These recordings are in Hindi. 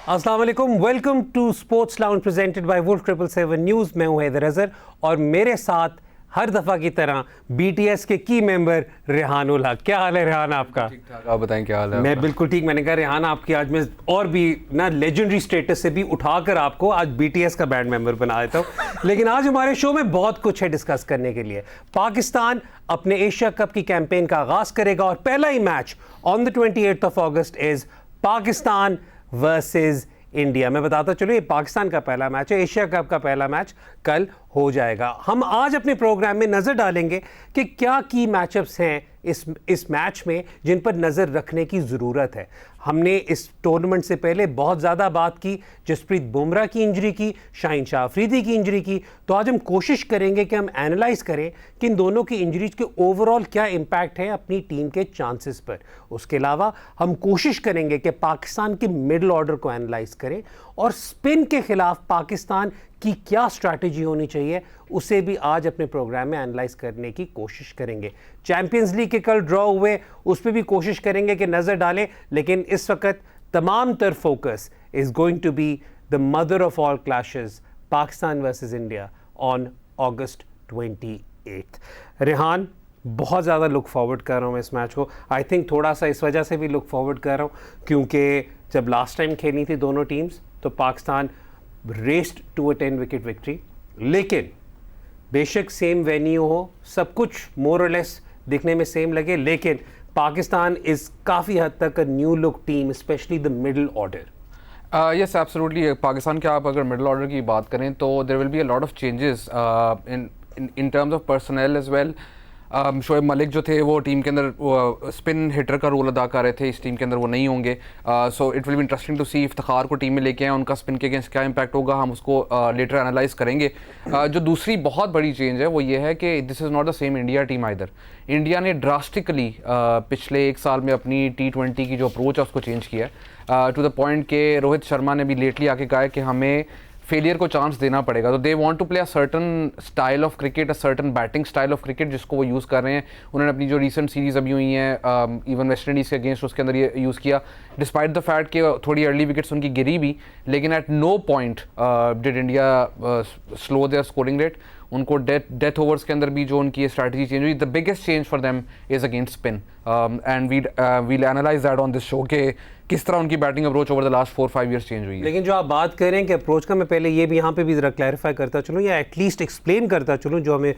अस्सलाम वालेकुम, welcome to sports lounge presented by wolf 777 news. मैं हूं हैदर अजहर और मेरे साथ हर दफ़ा की तरह बीटीएस के की मेंबर रेहान उल हक। क्या हाल है रेहान आपका? ठीक ठाक, आप बताएं क्या हाल है? मैं बिल्कुल ठीक। मैंने कहा रेहान आपकी आज मैं और भी ना लेजेंडरी स्टेटस से भी उठाकर आपको आज बीटीएस का बैंड मेंबर बना देता हूँ। लेकिन आज हमारे शो में बहुत कुछ है डिस्कस करने के लिए। पाकिस्तान अपने एशिया कप की कैंपेन का आगाज करेगा और पहला ही match on the 28th of August is Pakistan versus India. मैं बताता चलो ये पाकिस्तान का पहला मैच है, एशिया कप का पहला मैच कल हो जाएगा। हम आज अपने प्रोग्राम में नज़र डालेंगे कि क्या की मैचअप्स हैं इस मैच में जिन पर नज़र रखने की ज़रूरत है। हमने इस टूर्नामेंट से पहले बहुत ज़्यादा बात की जसप्रीत बुमराह की इंजरी की, शाहीन शाह अफरीदी की इंजरी की। तो आज हम कोशिश करेंगे कि हम एनालाइज करें कि इन दोनों की इंजरीज के ओवरऑल क्या इम्पैक्ट है अपनी टीम के चांसेस पर। उसके अलावा हम कोशिश करेंगे कि पाकिस्तान के मिडल ऑर्डर को एनालाइज करें और स्पिन के खिलाफ पाकिस्तान की क्या स्ट्रैटेजी होनी चाहिए उसे भी आज अपने प्रोग्राम में एनालाइज करने की कोशिश करेंगे। चैंपियंस लीग के कल ड्रॉ हुए उस पर भी कोशिश करेंगे कि नज़र डालें, लेकिन इस वक्त तमाम तर focus is going to be the mother of all clashes, Pakistan versus India on August 28। Rehan, बहुत ज़्यादा लुक फॉरवर्ड कर रहा हूँ मैं इस मैच को। आई थिंक थोड़ा सा इस वजह से भी लुक फॉरवर्ड कर रहा हूँ क्योंकि जब लास्ट टाइम खेली थी दोनों टीम्स तो Pakistan raced to a 10 wicket victory, लेकिन बेशक सेम वेन्यू हो, सब कुछ मोर और लेस दिखने में सेम लगे, लेकिन पाकिस्तान इज़ काफ़ी हद तक a new look team, specially the middle order. Yes absolutely. Pakistan के आप अगर मिडल ऑर्डर की बात करें तो there will be a lot of changes in terms of personal as well. Shoaib Malik जो थे वो टीम के अंदर स्पिन हिटर का रोल अदा कर रहे थे, इस टीम के अंदर वो नहीं होंगे। So it will be interesting to see Iftikhar को टीम में लेके आए, उनका स्पिन के अगेंस्ट क्या इंपैक्ट होगा, हम उसको लेटर एनालाइज करेंगे। जो दूसरी बहुत बड़ी चेंज है वो ये है कि this is not the same India team either. India ने ड्रास्टिकली पिछले एक साल में अपनी T20 की जो अप्रोच है उसको चेंज किया है टू द पॉइंट के रोहित शर्मा ने भी लेटली आके कहा है कि हमें फेलियर को चांस देना पड़ेगा। तो they want to play a certain style of cricket, a certain batting style of cricket जिसको वो यूज़ कर रहे हैं। उन्होंने अपनी जो रीसेंट सीरीज़ अभी हुई हैं इवन वेस्ट इंडीज़ के अगेंस्ट उसके अंदर ये यूज़ किया, डिस्पाइट द फैक्ट कि थोड़ी अर्ली विकेट्स उनकी गिरी भी, लेकिन at no point did India slow there scoring rate. उनको डेथ ओवर्स के अंदर भी जो उनकी स्ट्रैटेजी चेंज हुई, the biggest change for them is against spin and we'll analyse that on this show के किस तरह उनकी batting approach over the last 4-5 years change हुई है। लेकिन जो आप बात करें कि अप्रोच का, मैं पहले ये भी यहाँ पे भी ज़रा क्लैरिफाई करता चलूँ या एटलीस्ट एक्सप्लेन करता चलूँ जो हमें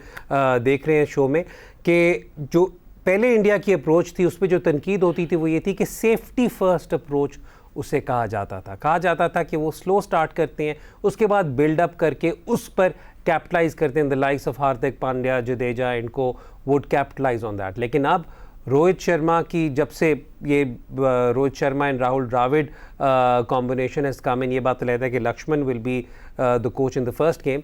देख रहे हैं शो में, कि जो पहले इंडिया की अप्रोच थी उस पर जो तनकीद होती थी वो ये थी कि सेफ्टी फर्स्ट अप्रोच उसे कहा जाता था कि वो स्लो स्टार्ट करते हैं, उसके बाद बिल्डअप करके उस पर कैपिटलाइज करते हैं। The likes of Hardik Pandya, Jadeja, इनको वुड कैपिटलाइज ऑन दैट। लेकिन अब रोहित शर्मा की जब से ये Rohit Sharma and Rahul Dravid combination has come in, ये बात लगता है कि Laxman will be the coach in the first game.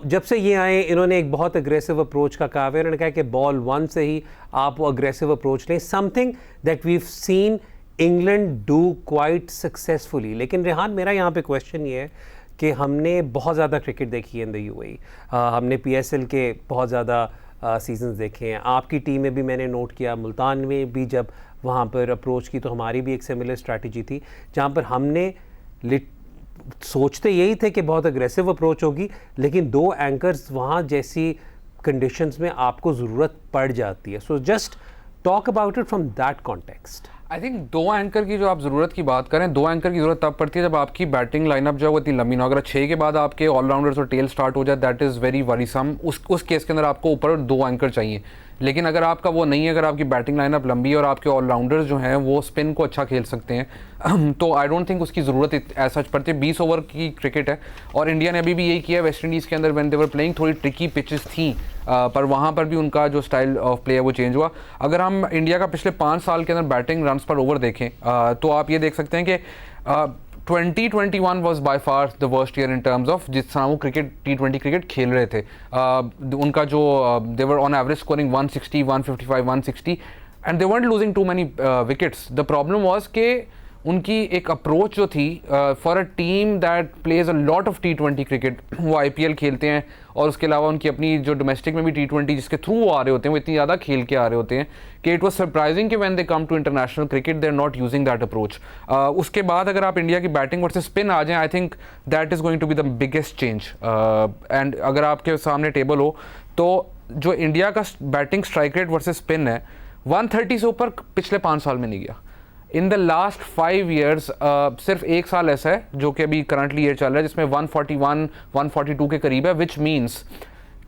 जब से ये आए इन्होंने एक बहुत अग्रेसिव अप्रोच का कहा है। उन्होंने कहा कि बॉल 1 से ही आप वो अग्रेसिव अप्रोच लें, something that we seen England do quite successfully. लेकिन रेहान, मेरा यहाँ पे क्वेश्चन ये है कि हमने बहुत ज़्यादा क्रिकेट देखी है इन द यूएई, हमने PSL के बहुत ज़्यादा सीजन्स देखे हैं। आपकी टीम में भी मैंने नोट किया, मुल्तान में भी जब वहाँ पर अप्रोच की तो हमारी भी एक सिमिलर स्ट्रैटेजी थी जहाँ पर हमने सोचते यही थे कि बहुत अग्रेसिव अप्रोच होगी, लेकिन 2 एंकर्स वहाँ जैसी कंडीशंस में आपको ज़रूरत पड़ जाती है। So just talk about it from that context. I think 2 anchor की जो आप ज़रूरत की बात करें, 2 एंकर की ज़रूरत तब पड़ती है जब आपकी बैटिंग लाइनअप जो है वो इतनी लंबी ना, अगर 6 के बाद आपके ऑलराउंडर्स और टेल स्टार्ट हो जाए दैट इज़ वेरी वरीसम। उस केस के अंदर आपको ऊपर 2 एंकर चाहिए। लेकिन अगर आपका वो नहीं है, अगर आपकी बैटिंग लाइनअप लंबी है और आपके ऑलराउंडर्स जो हैं वो स्पिन को अच्छा खेल सकते हैं तो आई डोंट थिंक उसकी ज़रूरत ऐसा पड़ती है। 20 ओवर की क्रिकेट है और इंडिया ने अभी भी यही किया है। वेस्ट इंडीज़ के अंदर व्हेन दे वर प्लेइंग थोड़ी ट्रिकी पिचेस थी पर वहाँ पर भी उनका जो स्टाइल ऑफ प्ले है वो चेंज हुआ। अगर हम इंडिया का पिछले 5 साल के अंदर बैटिंग रन्स पर ओवर देखें तो आप ये देख सकते हैं कि 2021 was by far the worst year in terms of जिस तरह वो क्रिकेट T20 क्रिकेट खेल रहे थे। उनका जो they were on average scoring 160, 155, 160 and they weren't losing too many wickets. The problem was कि उनकी एक अप्रोच जो थी for a team that plays a lot of T20 cricket, वो IPL खेलते हैं और उसके अलावा उनकी अपनी जो डोमेस्टिक में भी T20 जिसके थ्रू वो आ रहे होते हैं वो इतनी ज़्यादा खेल के आ रहे होते हैं कि इट वॉज सरप्राइजिंग कि when they come to international cricket they are not using that approach. उसके बाद अगर आप इंडिया की बैटिंग वर्सेस स्पिन आ जाएं, I think that is going to be the biggest change. And अगर आपके सामने टेबल हो तो जो इंडिया का batting strike rate versus spin है 130 से ऊपर पिछले 5 साल में नहीं गया। इन द लास्ट 5 ईयर्स सिर्फ एक साल ऐसा है जो कि अभी करंटली ईयर चल रहा है जिसमें 141 142 के करीब है, विच मीन्स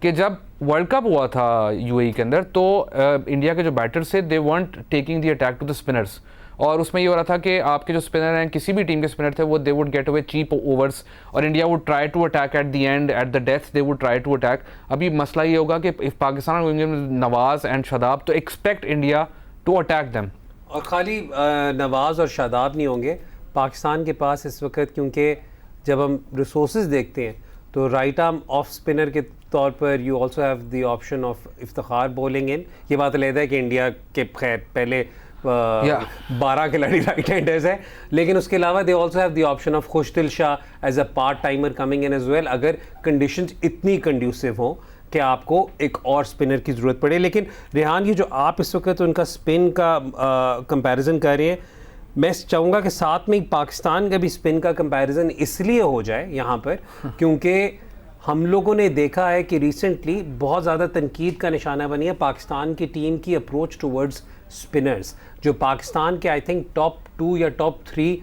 कि जब वर्ल्ड कप हुआ था UAE के अंदर तो इंडिया के जो बैटर्स थे they weren't taking the attack to the spinners, और उसमें ये हो रहा था कि आपके जो स्पिनर हैं किसी भी टीम के स्पिनर थे वो they would get away cheap overs और India would try to attack at the end, at the death they would try to attack. अभी मसला ये होगा कि इफ पाकिस्तान नवाज एंड शादाब तो expect India to attack them. और खाली नवाज और शादाब नहीं होंगे पाकिस्तान के पास इस वक्त, क्योंकि जब हम रिसोर्सेज देखते हैं तो राइट आर्म ऑफ स्पिनर के तौर पर you also have the option of Iftikhar bowling इन। ये बात अलग है कि इंडिया के खैर पहले 12 खिलाड़ी राइट हैंडर्स है, लेकिन उसके अलावा they also have the option of Khushdil Shah as a part timer coming in as well, अगर कंडीशंस इतनी कंड्यूसिव हों कि आपको एक और स्पिनर की ज़रूरत पड़े। लेकिन रेहान, ये जो आप इस वक्त उनका स्पिन का कंपैरिजन कर रहे हैं, मैं चाहूँगा कि साथ में ही पाकिस्तान का भी स्पिन का कंपैरिजन इसलिए हो जाए यहाँ पर क्योंकि हम लोगों ने देखा है कि रिसेंटली बहुत ज़्यादा तनकीद का निशाना बनी है पाकिस्तान की टीम की अप्रोच टूवर्ड्स स्पिनर्स, जो पाकिस्तान के आई थिंक टॉप 2 या टॉप 3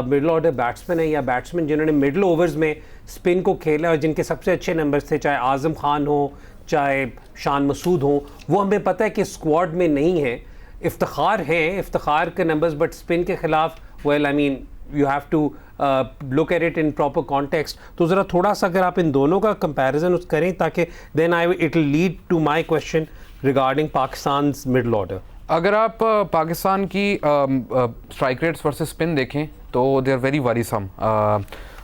मिडल ऑर्डर बैट्समैन है या बैट्समैन जिन्होंने मिडल ओवर्स में स्पिन को खेला और जिनके सबसे अच्छे नंबर्स थे, चाहे आज़म खान हो चाहे शान मसूद हो, वो हमें पता है कि स्क्वाड में नहीं है। इफ्तिखार हैं, इफ्तिखार के नंबर्स, बट स्पिन के खिलाफ well I mean you have to look at it in proper context. तो ज़रा थोड़ा सा अगर आप इन दोनों का कंपैरिजन करें ताकि then I it will lead to my question regarding Pakistan middle order. अगर आप पाकिस्तान की स्ट्राइक रेट्स वर्सेस स्पिन देखें तो दे आर वेरी वरीसम।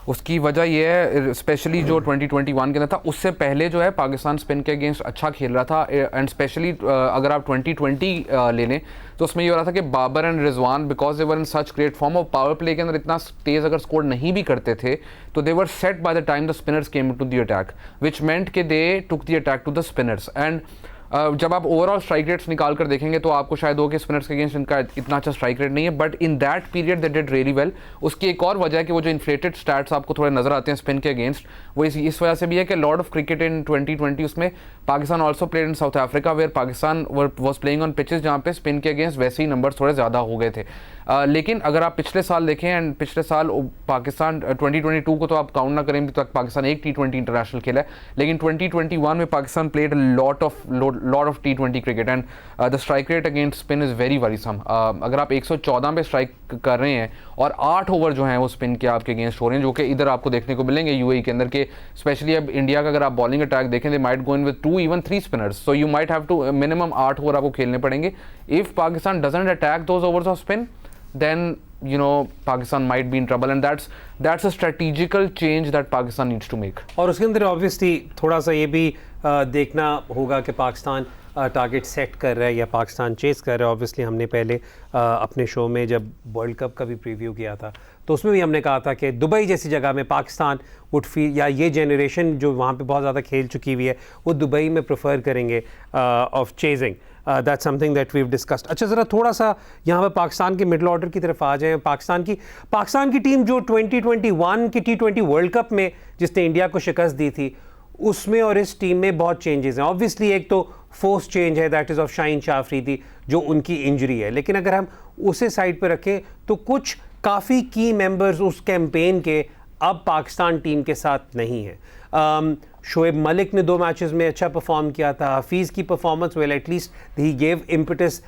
उसकी वजह यह है स्पेशली जो 2021 के अंदर था उससे पहले जो है पाकिस्तान स्पिन के अगेंस्ट अच्छा खेल रहा था, एंड स्पेशली अगर आप 2020 ले लें तो उसमें ये हो रहा था कि Babar and Rizwan because they were in such great form और पावर प्ले के अंदर इतना तेज़ अगर स्कोर नहीं भी करते थे तो they were set by the time the spinners came to the attack which meant के they took the attack to the spinners. And जब आप ओवरऑल स्ट्राइक रेट्स निकाल कर देखेंगे तो आपको शायद हो कि स्पिनर्स के अगेंस्ट इनका इतना अच्छा स्ट्राइक रेट नहीं है, but in that period they did really well. उसकी एक और वजह है कि वो जो इन्फ्लेटेड स्टैट्स आपको थोड़े नजर आते हैं स्पिन के अगेंस्ट, वो इस वजह से भी है कि लॉर्ड ऑफ क्रिकेट इन 2020 उसमें Pakistan also played in South Africa where Pakistan was playing on pitches जहाँ पे स्पिन के अगेंस्ट वैसे ही नंबर थोड़े ज़्यादा हो गए थे। लेकिन अगर आप पिछले साल देखें, एंड पिछले साल पाकिस्तान 2022 को तो आप काउंट ना करें अभी तक पाकिस्तान एक T20 इंटरनेशनल खेला है, लेकिन 2021 में Pakistan played lot of T20 cricket and the strike rate against spin is very worrisome. अगर आप 114 पे स्ट्राइक कर रहे हैं और 8 ओवर जो हैं वो स्पिन के आपके अगेंस्ट हो रहे हैं, जो कि इधर आपको देखने को मिलेंगे UAE के अंदर के स्पेशली अब इंडिया का अगर आप बॉलिंग अटैक देखें they might go in with 2 even 3 spinners, so you might have to minimum 8 over आपको खेलने पड़ेंगे। If Pakistan doesn't attack those overs of spin then you know Pakistan might be in trouble, and that's a strategical change that Pakistan needs to make। और उसके अंदर ऑब्वियसली थोड़ा सा ये भी देखना होगा कि पाकिस्तान टारगेट सेट कर रहा है या पाकिस्तान चेस कर रहा है। ऑब्वियसली हमने पहले अपने शो में जब वर्ल्ड कप का भी प्रीव्यू किया था तो उसमें भी हमने कहा था कि दुबई जैसी जगह में पाकिस्तान वुड फील, या ये जनरेशन जो वहाँ पे बहुत ज़्यादा खेल चुकी हुई है वो दुबई में प्रेफर करेंगे of chasing. That's something that weave discussed. अच्छा, ज़रा थोड़ा सा यहाँ पर पाकिस्तान के मिडल ऑर्डर की तरफ आ जाए। पाकिस्तान की टीम जो 2021 की T20 वर्ल्ड कप में जिसने इंडिया को शिकस्त दी थी उसमें और इस टीम में बहुत चेंजेस हैं। ऑब्वियसली एक तो फोर्स चेंज है, that is of Shaheen Shah Afridi जो उनकी इंजरी है, लेकिन अगर हम उसे साइड पर रखें तो कुछ काफ़ी की मेंबर्स उस कैंपेन के अब पाकिस्तान टीम के साथ नहीं है। शोएब मलिक ने 2 मैचेस में अच्छा परफॉर्म किया था। हफीज़ की performance well at least he gave impetus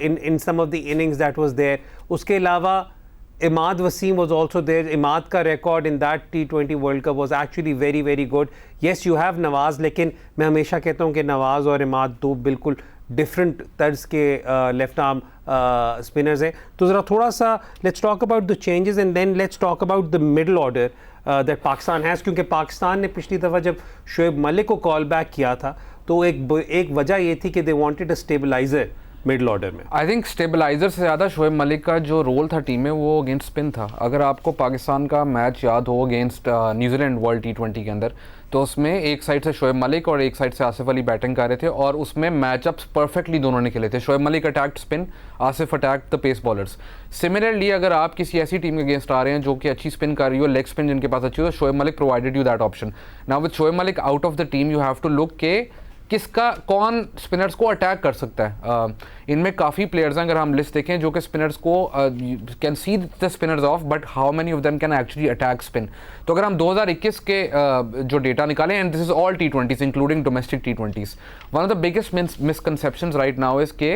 in some of the innings that was there. उसके अलावा Imad Wasim was also there। Imad का record in that T20 world cup was actually very very good। yes you have Nawaz, लेकिन मैं हमेशा कहता हूँ कि नवाज़ और इमाद 2 बिल्कुल डिफरेंट तर्ज के लेफ्ट आर्म स्पिनर्स हैं। तो ज़रा थोड़ा सा let's talk about the changes and then let's talk about the middle order that Pakistan has, क्योंकि पाकिस्तान ने पिछली दफ़ा जब शोएब मलिक को कॉल बैक किया था तो एक वजह ये थी कि they wanted a stabiliser middle order में? आई थिंक स्टेबलाइजर से ज़्यादा शोएब मलिक का जो रोल था टीम में वो अगेंस्ट स्पिन था। अगर आपको पाकिस्तान का मैच याद हो अगेंस्ट न्यूजीलैंड वर्ल्ड T20 के अंदर, तो उसमें एक साइड से शोएब मलिक और एक साइड से आसिफ अली बैटिंग कर रहे थे और उसमें मैचअप्स परफेक्टली दोनों ने खेले थे। Shoaib Malik attacked spin, Asif attacked the pace bowlers. Similarly अगर आप किसी ऐसी टीम के अगेंस्ट आ रहे हैं जो कि अच्छी स्पिन कर रही हो, लेग स्पिन जिनके पास अच्छी हो, तो Shoaib Malik provided you that option. Now with Shoaib Malik out of the team you have to look के किसका कौन स्पिनर्स को अटैक कर सकता है। इनमें काफ़ी प्लेयर्स हैं, अगर हम लिस्ट देखें, जो कि स्पिनर्स को can see the spinners of, but how many of them can actually attack spin. तो अगर हम 2021 के जो डेटा निकालें, and this is all T20s including domestic T20s, one of the biggest misconceptions right now is के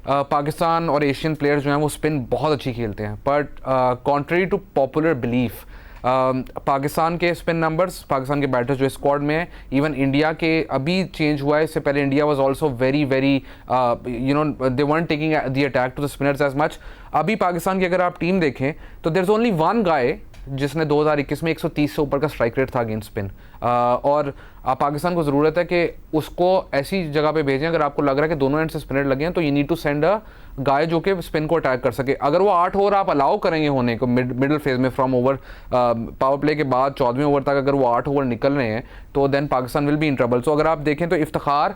पाकिस्तान और एशियन प्लेयर्स जो हैं वो स्पिन बहुत अच्छी खेलते हैं, but contrary to popular belief Pakistan के स्पिन नंबर्स, पाकिस्तान के बैटर्स जो स्क्वाड में है, इवन इंडिया के अभी चेंज हुआ है, इससे पहले India was also very very they weren't taking the attack to the spinners as much. अभी पाकिस्तान की अगर आप टीम देखें तो there is only one guy जिसने 2021 में 130 से ऊपर का स्ट्राइक रेट था अगेंस्ट स्पिन, और पाकिस्तान को ज़रूरत है कि उसको ऐसी जगह पे भेजें अगर आपको लग रहा है कि दोनों एंड से स्पिनर लगे हैं, तो you need to send a guy जो कि स्पिन को अटैक कर सके। अगर वो 8 ओवर आप अलाउ करेंगे होने को मिडिल फेज में, फ्रॉम ओवर पावर प्ले के बाद 14वें ओवर तक अगर वो 8 ओवर निकल रहे हैं, तो then Pakistan will be in trouble. So अगर आप देखें तो Iftikhar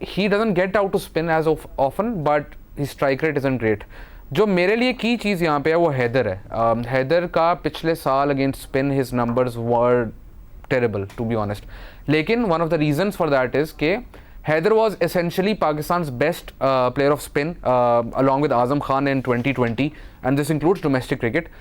he doesn't get out to spin as often, but his strike rate isn't great. जो मेरे लिए की चीज़ यहाँ पे है वो हैदर है। हैदर का पिछले साल against spin his numbers were terrible to be honest, लेकिन one of the reasons for that is के Haider was essentially Pakistan's best player of spin along with Azam Khan in 2020, and this includes domestic cricket.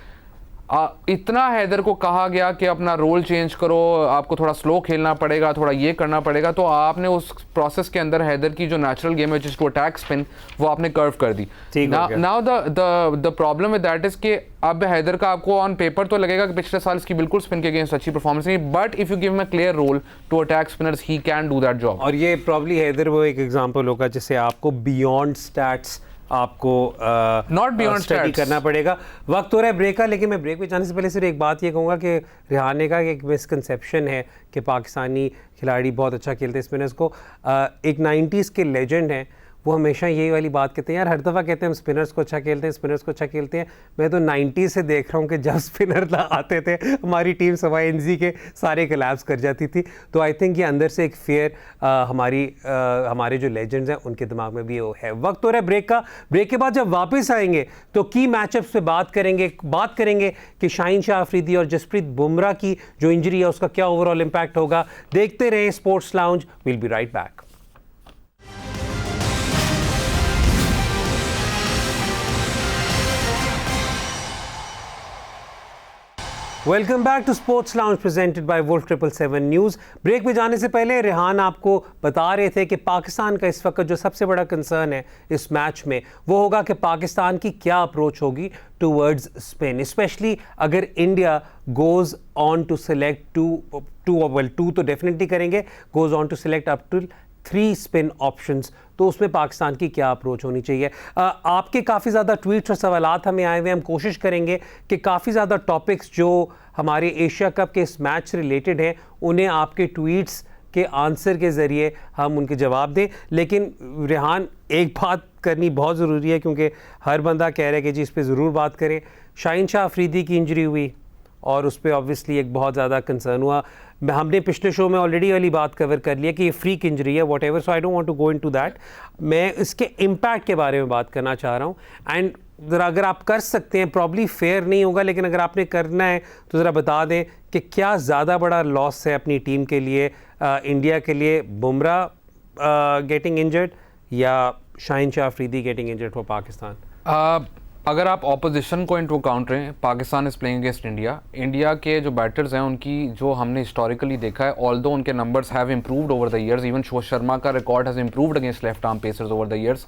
इतना हैदर को कहा गया कि अपना रोल चेंज करो, आपको थोड़ा स्लो खेलना पड़ेगा, थोड़ा ये करना पड़ेगा, तो आपने उस प्रोसेस के अंदर हैदर की जो नेचुरल गेम है जिस टू अटैक स्पिन, वो आपने कर्व कर दी। Now the problem with that is कि अब हैदर का आपको ऑन पेपर तो लगेगा कि पिछले साल इसकी बिल्कुल स्पिन के अगेंस्ट अच्छी परफॉर्मेंस नहीं, but if you give him a clear role to attack spinners he can do that job. और ये प्रॉब्ली हैदर वो एक एग्जांपल होगा जिससे आपको बियॉन्ड स्टैट्स आपको नॉट बियॉन्ड स्टडी करना पड़ेगा। वक्त हो रहा है ब्रेक का, लेकिन मैं ब्रेक पे जाने से पहले सिर्फ एक बात ये कहूँगा कि रेहान ने कहा कि एक मिसकंसेप्शन है कि पाकिस्तानी खिलाड़ी बहुत अच्छा खेलते हैं स्पिनर्स को। एक 90s के लेजेंड हैं, वो हमेशा यही वाली बात कहते हैं, यार हर दफ़ा कहते हैं हम स्पिनर्स को अच्छा खेलते हैं, स्पिनर्स को अच्छा खेलते हैं। मैं तो 90 से देख रहा हूँ कि जब स्पिनर आते थे हमारी टीम सवाए एनजी के सारे कोलैप्स कर जाती थी। तो आई थिंक ये अंदर से एक फेयर हमारे जो लेजेंड्स हैं उनके दिमाग में भी वो है। वक्त हो रहा है ब्रेक का। ब्रेक के बाद जब वापस आएंगे तो की मैचअप्स पे बात करेंगे कि शाहीन शाह अफरीदी और जसप्रीत बुमराह की जो इंजरी है उसका क्या ओवरऑल इम्पैक्ट होगा। देखते रहें sports lounge, will be right back. Welcome back to sports lounge presented by wolf 777 news. Break में जाने से पहले रेहान आपको बता रहे थे कि पाकिस्तान का इस वक्त जो सबसे बड़ा कंसर्न है इस मैच में वो होगा कि पाकिस्तान की क्या अप्रोच होगी टूवर्ड्स स्पिन, स्पेशली अगर India goes on to select two तो डेफिनेटली करेंगे, goes on to select up to 3 spin options, तो उसमें पाकिस्तान की क्या अप्रोच होनी चाहिए। आपके काफ़ी ज़्यादा ट्वीट्स और सवालात हमें आए हुए, हम कोशिश करेंगे कि काफ़ी ज़्यादा टॉपिक्स जो हमारे एशिया कप के इस मैच से रिलेटेड हैं उन्हें आपके ट्वीट्स के आंसर के ज़रिए हम उनके जवाब दें। लेकिन रेहान, एक बात करनी बहुत ज़रूरी है क्योंकि हर बंदा कह रहा है कि जी इस पर ज़रूर बात करें। शाहीन शाह अफरीदी की इंजरी हुई और उस पर ऑब्वियसली एक बहुत ज़्यादा कंसर्न हुआ। हमने पिछले शो में ऑलरेडी वाली बात कवर कर लिया कि ये फ्रीक इंजरी है, whatever, so I don't want to go into that. मैं इसके इम्पैक्ट के बारे में बात करना चाह रहा हूँ। एंड ज़रा अगर आप कर सकते हैं, प्रॉब्ली फेयर नहीं होगा, लेकिन अगर आपने करना है तो ज़रा बता दें कि क्या ज़्यादा बड़ा लॉस है अपनी टीम के लिए, इंडिया के लिए, बुमराह गेटिंग इंजर्ड या Shaheen Shah Afridi getting injured for Pakistan? अगर आप ऑपोजिशन को इनटू अकाउंट रहे, Pakistan is playing against India, India के जो बैटर्स हैं उनकी जो हमने हिस्टोरिकली देखा है, ऑल्दो उनके numbers have improved over the years, even Shoaib Sharma का record has improved against left arm pacers over the years,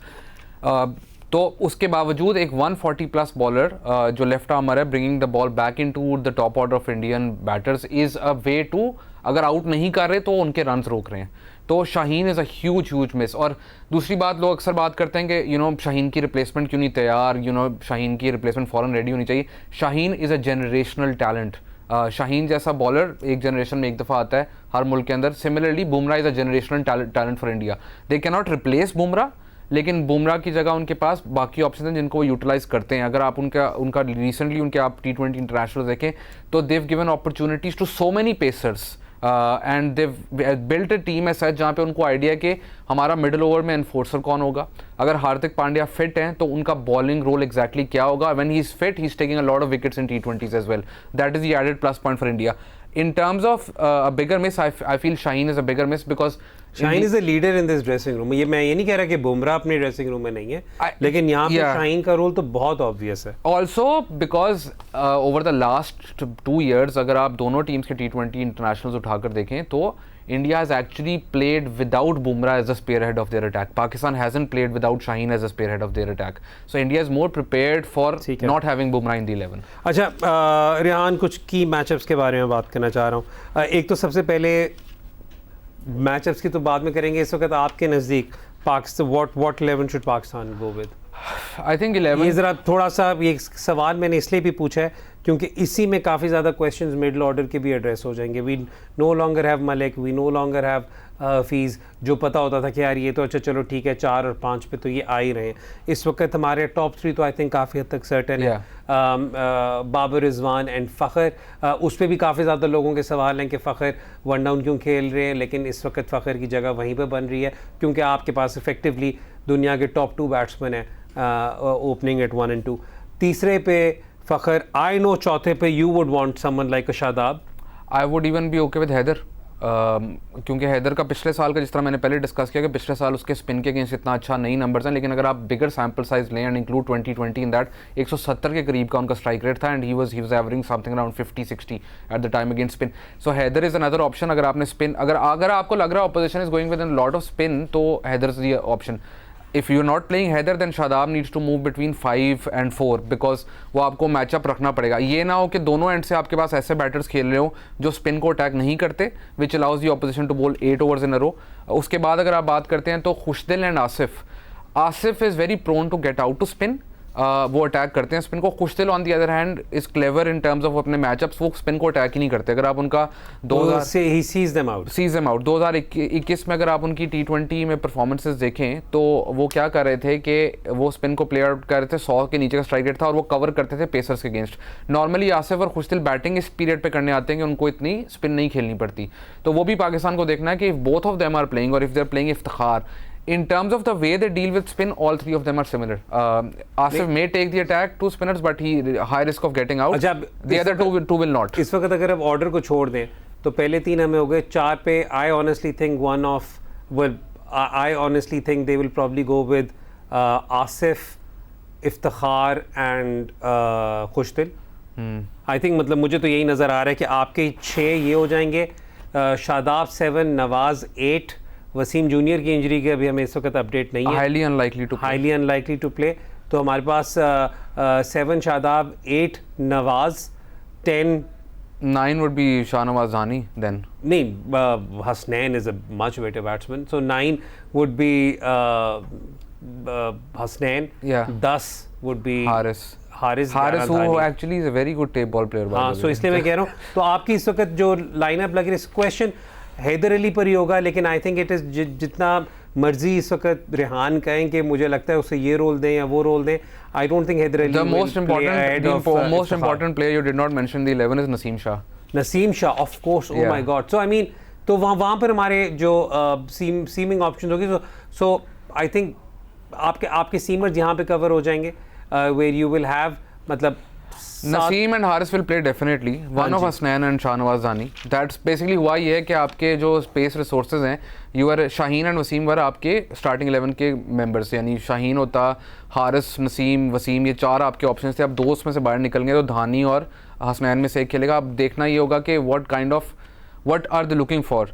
तो उसके बावजूद एक 140 प्लस बॉलर जो लेफ्ट आर्मर है, bringing the ball back into the top order of Indian batters is a way to, अगर आउट नहीं कर रहे तो उनके रन रोक रहे हैं। तो Shaheen is a huge miss. और दूसरी बात, लोग अक्सर बात करते हैं कि शाहीन की रिप्लेसमेंट क्यों नहीं तैयार, शाहीन की रिप्लेसमेंट फ़ौरन रेडी होनी चाहिए। Shaheen is a generational talent. Shaheen जैसा बॉलर एक जनरेशन में एक दफ़ा आता है हर मुल्क के अंदर। Similarly Bumrah is a generational talent for India. They can not replace Bumrah, लेकिन बुमराह की जगह उनके पास बाकी ऑप्शन हैं जिनको वो यूटिलाइज करते हैं. अगर आप उनका रिसेंटली उनके आप T20 इंटरनेशनल देखें तो they've given opportunities to so many pacers and they've built a team है सच जहाँ पे उनको आइडिया है कि हमारा मिडिल ओवर में एनफोर्सर कौन होगा. अगर हार्दिक पांड्या फिट हैं तो उनका बॉलिंग रोल एग्जैक्टली क्या होगा. When he is fit he is taking a lot of wickets in T20s as well. That is the added plus point for India. In terms of a bigger miss, I feel Shaheen is a bigger miss because Shaheen is a leader in this dressing room. मैं ये नहीं कह रहा कि बुमराह अपने ड्रेसिंग रूम में नहीं है, लेकिन यहाँ पे शाहीन का रोल तो बहुत ऑब्वियस है. also because over the last 2 years अगर आप दोनों टीम्स के T20 इंटरनेशनल्स उठाकर देखें तो India has actually played without Bumrah as the spearhead of their attack. Pakistan hasn't played without Shaheen as a spearhead of their attack. So India is more prepared for not having Bumrah in the 11. अच्छा रेहान, कुछ की मैचअप्स के बारे में बात करना चाह रहा हूँ. एक तो सबसे पहले मैचअप्स की तो बाद में करेंगे. इस वक्त आपके नज़दीक Pakistan what 11 should Pakistan go with? I think 11. ये ज़रा थोड़ा सा ये सवाल मैंने इसलिए भी पूछा है क्योंकि इसी में काफ़ी ज़्यादा क्वेश्चंस मिडिल ऑर्डर के भी एड्रेस हो जाएंगे. We no longer have Malik, we no longer have Hafeez. जो पता होता था कि यार ये तो अच्छा चलो ठीक है 4 और 5 पे तो ये आ ही रहे हैं. इस वक्त हमारे टॉप 3 तो आई थिंक काफ़ी हद तक सर्टन है. बाबर रिजवान एंड फ़खर. उस पर भी काफ़ी ज़्यादा लोगों के सवाल हैं कि फ़खर वन डाउन क्यों खेल रहे हैं, लेकिन इस वक्त फ़खर की जगह वहीं पर बन रही है क्योंकि आपके पास इफेक्टिवली दुनिया के टॉप 2 बैट्समैन हैं ओपनिंग एट 1 and 2. तीसरे पे फ़खर. आई नो चौथे पे you would want someone like a Shadab. I would even be okay with Haider क्योंकि हैदर का पिछले साल का जिस तरह मैंने पहले डिस्कस किया कि पिछले साल उसके स्पिन के अगेंस्ट इतना अच्छा नहीं नंबर्स हैं, लेकिन अगर आप बिगर सैम्पल साइज लें एंड इंक्लूड 2020 इन दैट 170 के करीब का उनका स्ट्राइक रेट था and he was averaging something around 50-60 at the time against spin. So Haider is another option. अगर आपने स्पिन अगर आपको लग रहा है opposition is going with in lot of spin तो Haider is the option. If you're not playing Haider, then Shadab needs to move between 5 and 4 because वो आपको मैचअप रखना पड़ेगा. ये ना हो कि दोनों एंड से आपके पास ऐसे बैटर्स खेल रहे हो जो स्पिन को अटैक नहीं करते, which allows the opposition to bowl 8 overs in a row. उसके बाद अगर आप बात करते हैं तो Khushdil and Asif is very prone to get out to spin. वो अटैक करते हैं स्पिन को. Khushdil on the other hand is clever in terms of अपने मैचअप्स. वो स्पिन को अटैक ही नहीं करते. अगर आप उनका 2021 में अगर आप उनकी T20 में परफॉर्मेंसेस देखें तो वो क्या कर रहे थे कि वो स्पिन को प्ले आउट कर रहे थे. 100 के नीचे का स्ट्राइक रेट था और वो कवर करते थे पेसर्स के अगेंस्ट. नॉर्मली आसिफ और खुशदिल बैटिंग इस पीरियड पे करने आते हैं कि उनको इतनी स्पिन नहीं खेलनी पड़ती. तो वो भी पाकिस्तान को देखना है कि both of them are playing और if they are playing Iftikhar. In terms of the way they deal with spin, all 3 of them are similar. Asif may take the attack to spinners, but he high risk of getting out. The other two will not. इस वक्त अगर आप ऑर्डर को छोड़ दें तो पहले 3 हमें हो गए. 4 पे I honestly think I honestly think they will probably go with Asif, Iftikhar and Khushdil. I think मतलब मुझे तो यही नज़र आ रहा है कि आपके 6 ये हो जाएंगे. शादाब 7, नवाज 8. वसीम जूनियर की इंजरी के अभी हमें इस वक्त अपडेट नहीं है. Highly unlikely to play. तो हमारे पास 7 Shadab, 8 Nawaz, 10 9 would be Shahnawaz Zani then. नहीं, Hasnain is a much better batsman. So 9 would be Hasnain. Yeah. 10 would be Haris who actually is a very good tape ball player. हाँ, so इसलिए मैं कह रहा हूँ. तो आपकी इस वक्त जो लाइनअप लग रही है, क्वेश्चन हैदर अली पर ही होगा, लेकिन आई थिंक इट इज़ जितना मर्जी इस वक्त रेहान कहें कि मुझे लगता है उसे ये रोल दें या वो रोल दें. I don't think Haider Ali. The most important player you did not mention the 11 is Naseem Shah. Of course. Oh my God. So I mean, तो वहाँ पर हमारे जो सीमिंग ऑप्शन होगी. So I think आपके सीमर्स यहाँ पे कवर हो जाएंगे where you will have मतलब Naseem and Haris will play definitely. One of Hasnain and Shahnawaz Zani. That's basically हुआ ये है कि आपके जो स्पेस रिसोर्सेज हैं Shaheen and Wasim वर आपके स्टार्टिंग 11 के मेंबर्स, यानी शाहीन होता, हारिस, नसीम, वसीम, ये 4 आपके ऑप्शंस थे. अब 2 उसमें से बाहर निकल गए तो धानी और हसनैन में से एक खेलेगा. अब देखना ये होगा कि what are they looking for.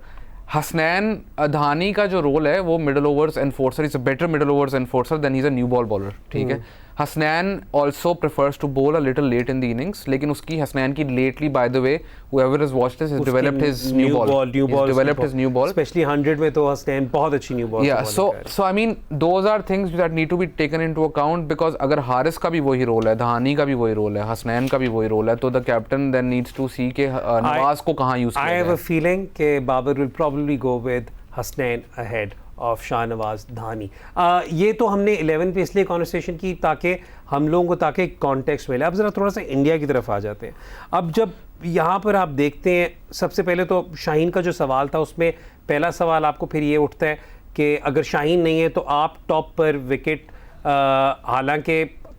Hasnain धानी का जो रोल है वो middle overs enforcer. Is a better middle overs enforcer than he is a new ball bowler. ठीक है. Hasnain also prefers to bowl a little late in the innings, लेकिन उसकी हसनैन की lately by the way whoever has watched this has developed his new ball. Especially 100 में तो हसनैन बहुत अच्छी new ball. Yeah, so I mean those are things that need to be taken into account because अगर हारिस का भी वही रोल है, धानी का भी वही रोल है, हसनैन का भी वही रोल है, तो the captain then needs to see के नवाज को कहाँ यूज किया जाए. I have a feeling कि Babar will probably go with Hasnain ahead of Shahnawaz Dhani. ये तो हमने 11 पे इसलिए कॉन्वर्सेशन की ताकि हम लोगों को ताकि कॉन्टेक्स्ट मिले। अब ज़रा थोड़ा सा इंडिया की तरफ आ जाते हैं। अब जब यहाँ पर आप देखते हैं, सबसे पहले तो शाहीन का जो सवाल था उसमें पहला सवाल आपको फिर ये उठता है कि अगर शाहीन नहीं है तो आप टॉप पर विकेट, हालांकि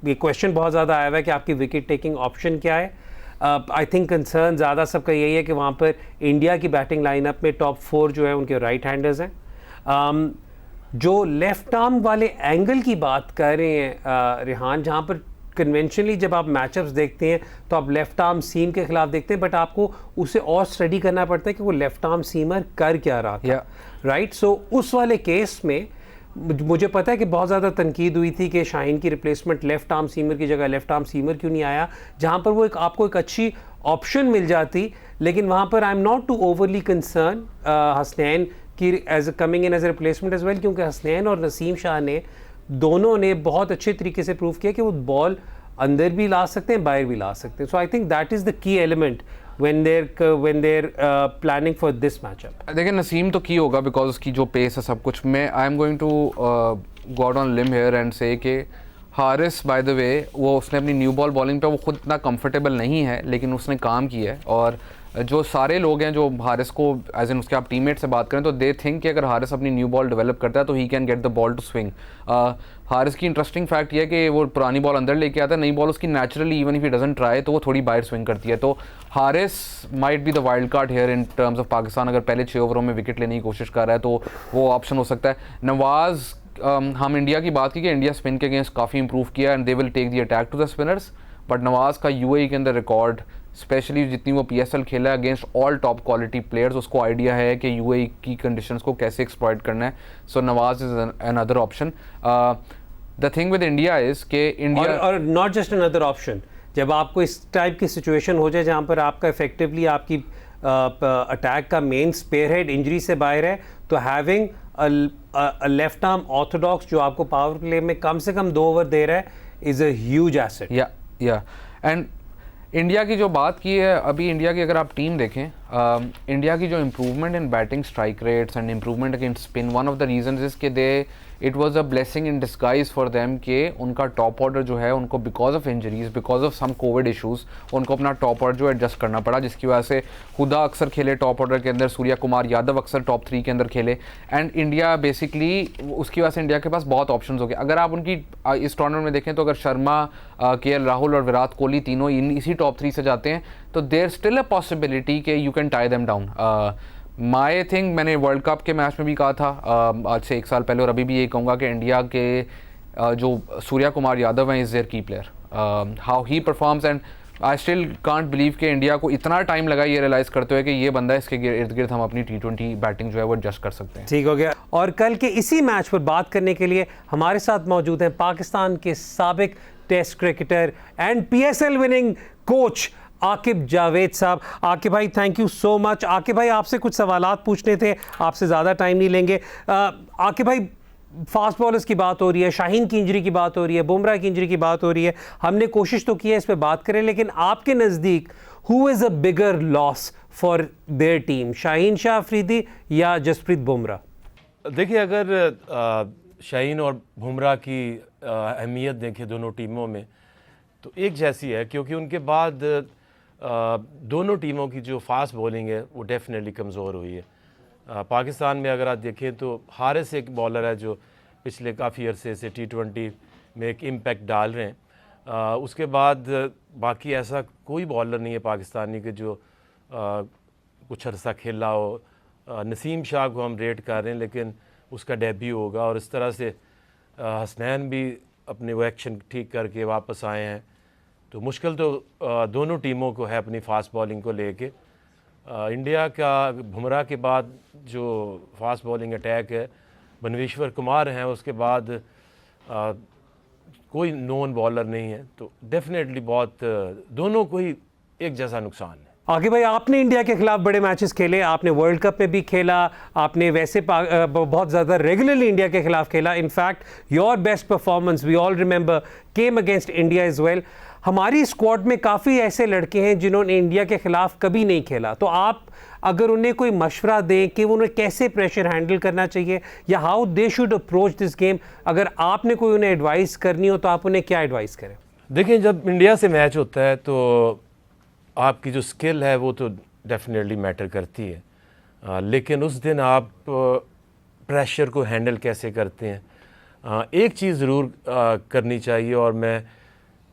ये क्वेश्चन बहुत ज़्यादा आया हुआ है कि आपकी विकेट टेकिंग ऑप्शन क्या है। आई थिंक कंसर्न ज़्यादा सबका यही है कि वहाँ पर इंडिया की बैटिंग लाइनअप में टॉप 4 जो है उनके राइट हैंडर्स हैं। जो लेफ़्ट आर्म वाले एंगल की बात कर रहे हैं रिहान, जहाँ पर कन्वेंशनली जब आप मैचअप्स देखते हैं तो आप लेफ़्ट आर्म सीम के खिलाफ देखते हैं, बट आपको उसे और स्टडी करना पड़ता है कि वो लेफ़्ट आर्म सीमर कर क्या रहा था, राइट। सो उस वाले केस में मुझे पता है कि बहुत ज़्यादा तनकीद हुई थी कि शाहीन की रिप्लेसमेंट लेफ़्ट आर्म सीमर की जगह लेफ़्ट आर्म सीमर क्यों नहीं आया, जहाँ पर वो आपको एक अच्छी ऑप्शन मिल जाती। लेकिन वहाँ पर I am not too overly concern Hasnain की as coming in as a replacement as well, क्योंकि हसनैन और नसीम शाह ने दोनों ने बहुत अच्छे तरीके से प्रूव किया कि वो बॉल अंदर भी ला सकते हैं, बाहर भी ला सकते हैं। So I think that is the key element when they're planning for this matchup। देखिए नसीम तो की होगा बिकॉज उसकी जो पेस है सब कुछ। मैं I am going to go out on limb here and say कि हारिस बाय द वे वो उसने अपनी न्यू बॉल बॉलिंग पे वो खुद इतना कंफर्टेबल नहीं है, लेकिन उसने काम किया है। और जो सारे लोग हैं जो हारिस को एज इन उसके आप टीममेट से बात करें तो दे थिंक कि अगर हारिस अपनी न्यू बॉल डेवलप करता है तो he can get the ball to swing. Haris की इंटरेस्टिंग फैक्ट ये है कि वो पुरानी बॉल अंदर लेके आता है, नई बॉल उसकी naturally even if he doesn't try तो वो थोड़ी बाहर स्विंग करती है। तो Haris might be the wild card here in terms of Pakistan. अगर पहले 6 ओवरों में विकेट लेने की कोशिश कर रहा है तो वो ऑप्शन हो सकता है। नवाज़, हम इंडिया की बात की कि इंडिया स्पिन के अगेंस्ट काफ़ी इंप्रूव किया and they will take the attack to the spinners, but Nawaz का यूएई के अंदर रिकॉर्ड, स्पेशली जितनी वो पीएसएल खेला है against all top quality players, उसको आइडिया है कि यूएई की कंडीशंस को कैसे एक्सप्लॉइट करना है। So Nawaz is another option. The thing with India is कि India are not just another option, जब आपको इस टाइप की सिचुएशन हो जाए जहाँ पर आपका इफेक्टिवली आपकी अटैक का मेन स्पेयरहेड इंजरी से बाहर है, तो having a left arm Orthodox जो आपको पावर प्ले में कम से कम 2 ओवर दे रहा है इज़ अ ह्यूज एसेट। या एंड इंडिया की जो बात की है अभी, इंडिया की अगर आप टीम देखें, इंडिया की जो improvement in batting strike rates and improvement against spin, one of the reasons is कि they it was a blessing in disguise for them कि उनका टॉप ऑर्डर जो है उनको because of injuries, because of some Covid issues उनको अपना टॉप ऑर्डर जो एडजस्ट करना पड़ा, जिसकी वजह से हुदा अक्सर खेले टॉप ऑर्डर के अंदर, सूर्या कुमार यादव अक्सर टॉप 3 के अंदर खेले एंड इंडिया बेसिकली उसकी वजह से इंडिया के पास बहुत ऑप्शन हो गए। अगर आप उनकी इस टूर्नामेंट में देखें तो अगर शर्मा, केएल राहुल और विराट कोहली तीनों इसी टॉप 3 से जाते हैं तो देयर स्टिल अ पॉसिबिलिटी कि you can tie them down. My think मैंने वर्ल्ड कप के मैच में भी कहा था आज से 1 साल पहले, और अभी भी यही कहूँगा कि इंडिया के जो सूर्या कुमार यादव हैं इज़ देयर की player, how he performs and I still can't believe कि इंडिया को इतना टाइम लगा ये रियलाइज करते हुए कि ये बंदा इसके इर्द गिर्द हम अपनी T20 बैटिंग जो है वो एडजस्ट कर सकते हैं। ठीक हो गया। और कल के इसी मैच पर बात करने के लिए हमारे साथ मौजूद हैं पाकिस्तान के साबिक test cricketer and PSL winning coach Aaqib Javed साहब। आकिब भाई thank you so much. Aaqib भाई आपसे कुछ सवालात पूछने थे, आपसे ज़्यादा टाइम नहीं लेंगे। आकिब भाई, फास्ट बॉलर्स की बात हो रही है, शाहीन की इंजरी की बात हो रही है, बुमराह की इंजरी की बात हो रही है, हमने कोशिश तो की है इस पर बात करें, लेकिन आपके नज़दीक who is a bigger loss for their team, Shaheen Shah Afridi या जसप्रीत बुमराह? देखिए, अगर शाहीन और बुमराह की अहमियत देखें दोनों टीमों में तो एक जैसी है, क्योंकि उनके बाद दोनों टीमों की जो फास्ट बॉलिंग है वो डेफिनेटली कमज़ोर हुई है। पाकिस्तान में अगर आप देखें तो हारिस एक बॉलर है जो पिछले काफ़ी अरसे से T20 में एक इम्पैक्ट डाल रहे हैं। उसके बाद बाकी ऐसा कोई बॉलर नहीं है पाकिस्तानी के जो कुछ अरसा खेला हो। नसीम शाह को हम रेट कर रहे हैं लेकिन उसका डेब्यू होगा, और इस तरह से हसनैन भी अपने वो एक्शन ठीक करके वापस आए हैं। तो मुश्किल तो दोनों टीमों को है अपनी फास्ट बॉलिंग को लेके। इंडिया का बुमराह के बाद जो फास्ट बॉलिंग अटैक है बनवेश्वर कुमार हैं, उसके बाद कोई नॉन बॉलर नहीं है, तो डेफिनेटली बहुत दोनों को ही एक जैसा नुकसान है। आकिब भाई, आपने इंडिया के खिलाफ बड़े मैचेस खेले, आपने वर्ल्ड कप में भी खेला, आपने वैसे बहुत ज़्यादा रेगुलरली इंडिया के खिलाफ खेला। In fact your best performance we all remember came against India as well. हमारी स्क्वाड में काफ़ी ऐसे लड़के हैं जिन्होंने इंडिया के खिलाफ कभी नहीं खेला, तो आप अगर उन्हें कोई मशवरा दें कि उन्हें कैसे प्रेशर हैंडल करना चाहिए या how they should approach this game, अगर आपने कोई उन्हें एडवाइस करनी हो तो आप उन्हें क्या एडवाइस करें? देखिए, जब इंडिया से मैच होता है तो आपकी जो स्किल है वो तो डेफिनेटली मैटर करती है, लेकिन उस दिन आप प्रेशर को हैंडल कैसे करते हैं, एक चीज़ ज़रूर करनी चाहिए, और मैं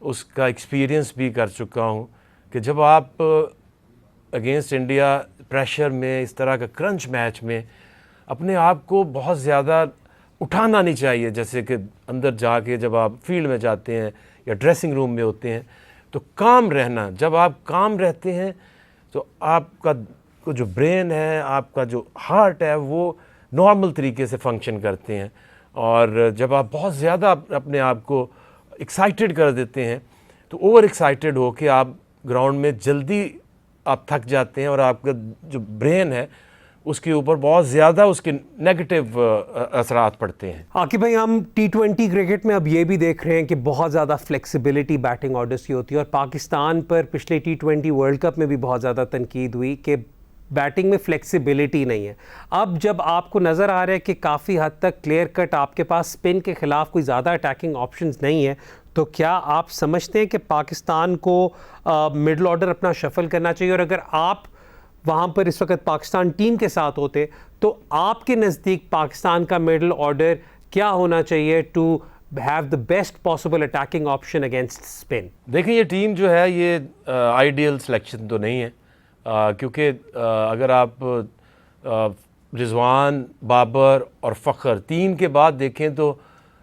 उसका एक्सपीरियंस भी कर चुका हूँ कि जब आप अगेंस्ट इंडिया प्रेशर में, इस तरह का क्रंच मैच में अपने आप को बहुत ज़्यादा उठाना नहीं चाहिए। जैसे कि अंदर जाके जब आप फील्ड में जाते हैं या ड्रेसिंग रूम में होते हैं तो काम रहना, जब आप काम रहते हैं तो आपका जो ब्रेन है, आपका जो हार्ट है, वो नॉर्मल तरीके से फंक्शन करते हैं, और जब आप बहुत ज़्यादा अपने आप को एक्साइटेड कर देते हैं तो ओवर एक्साइटेड होके आप ग्राउंड में जल्दी आप थक जाते हैं, और आपका जो ब्रेन है उसके ऊपर बहुत ज़्यादा उसके नेगेटिव असरात पड़ते हैं। आकिब भाई, हम T20 क्रिकेट में अब ये भी देख रहे हैं कि बहुत ज़्यादा फ्लेक्सिबिलिटी बैटिंग ऑर्डर्स की होती है, और पाकिस्तान पर पिछले T20 वर्ल्ड कप में भी बहुत ज़्यादा तनकीद हुई कि बैटिंग में फ्लेक्सिबिलिटी नहीं है। अब जब आपको नज़र आ रहा है कि काफ़ी हद तक क्लियर कट आपके पास स्पिन के ख़िलाफ़ कोई ज़्यादा अटैकिंग ऑप्शंस नहीं है, तो क्या आप समझते हैं कि पाकिस्तान को मिडल ऑर्डर अपना शफल करना चाहिए? और अगर आप वहाँ पर इस वक्त पाकिस्तान टीम के साथ होते तो आपके नज़दीक पाकिस्तान का मिडल ऑर्डर क्या होना चाहिए to have the best possible attacking option against spin? देखिए, ये टीम जो है ये आइडियल सिलेक्शन तो नहीं है, क्योंकि अगर आप रिजवान, बाबर और फ़खर तीन के बाद देखें तो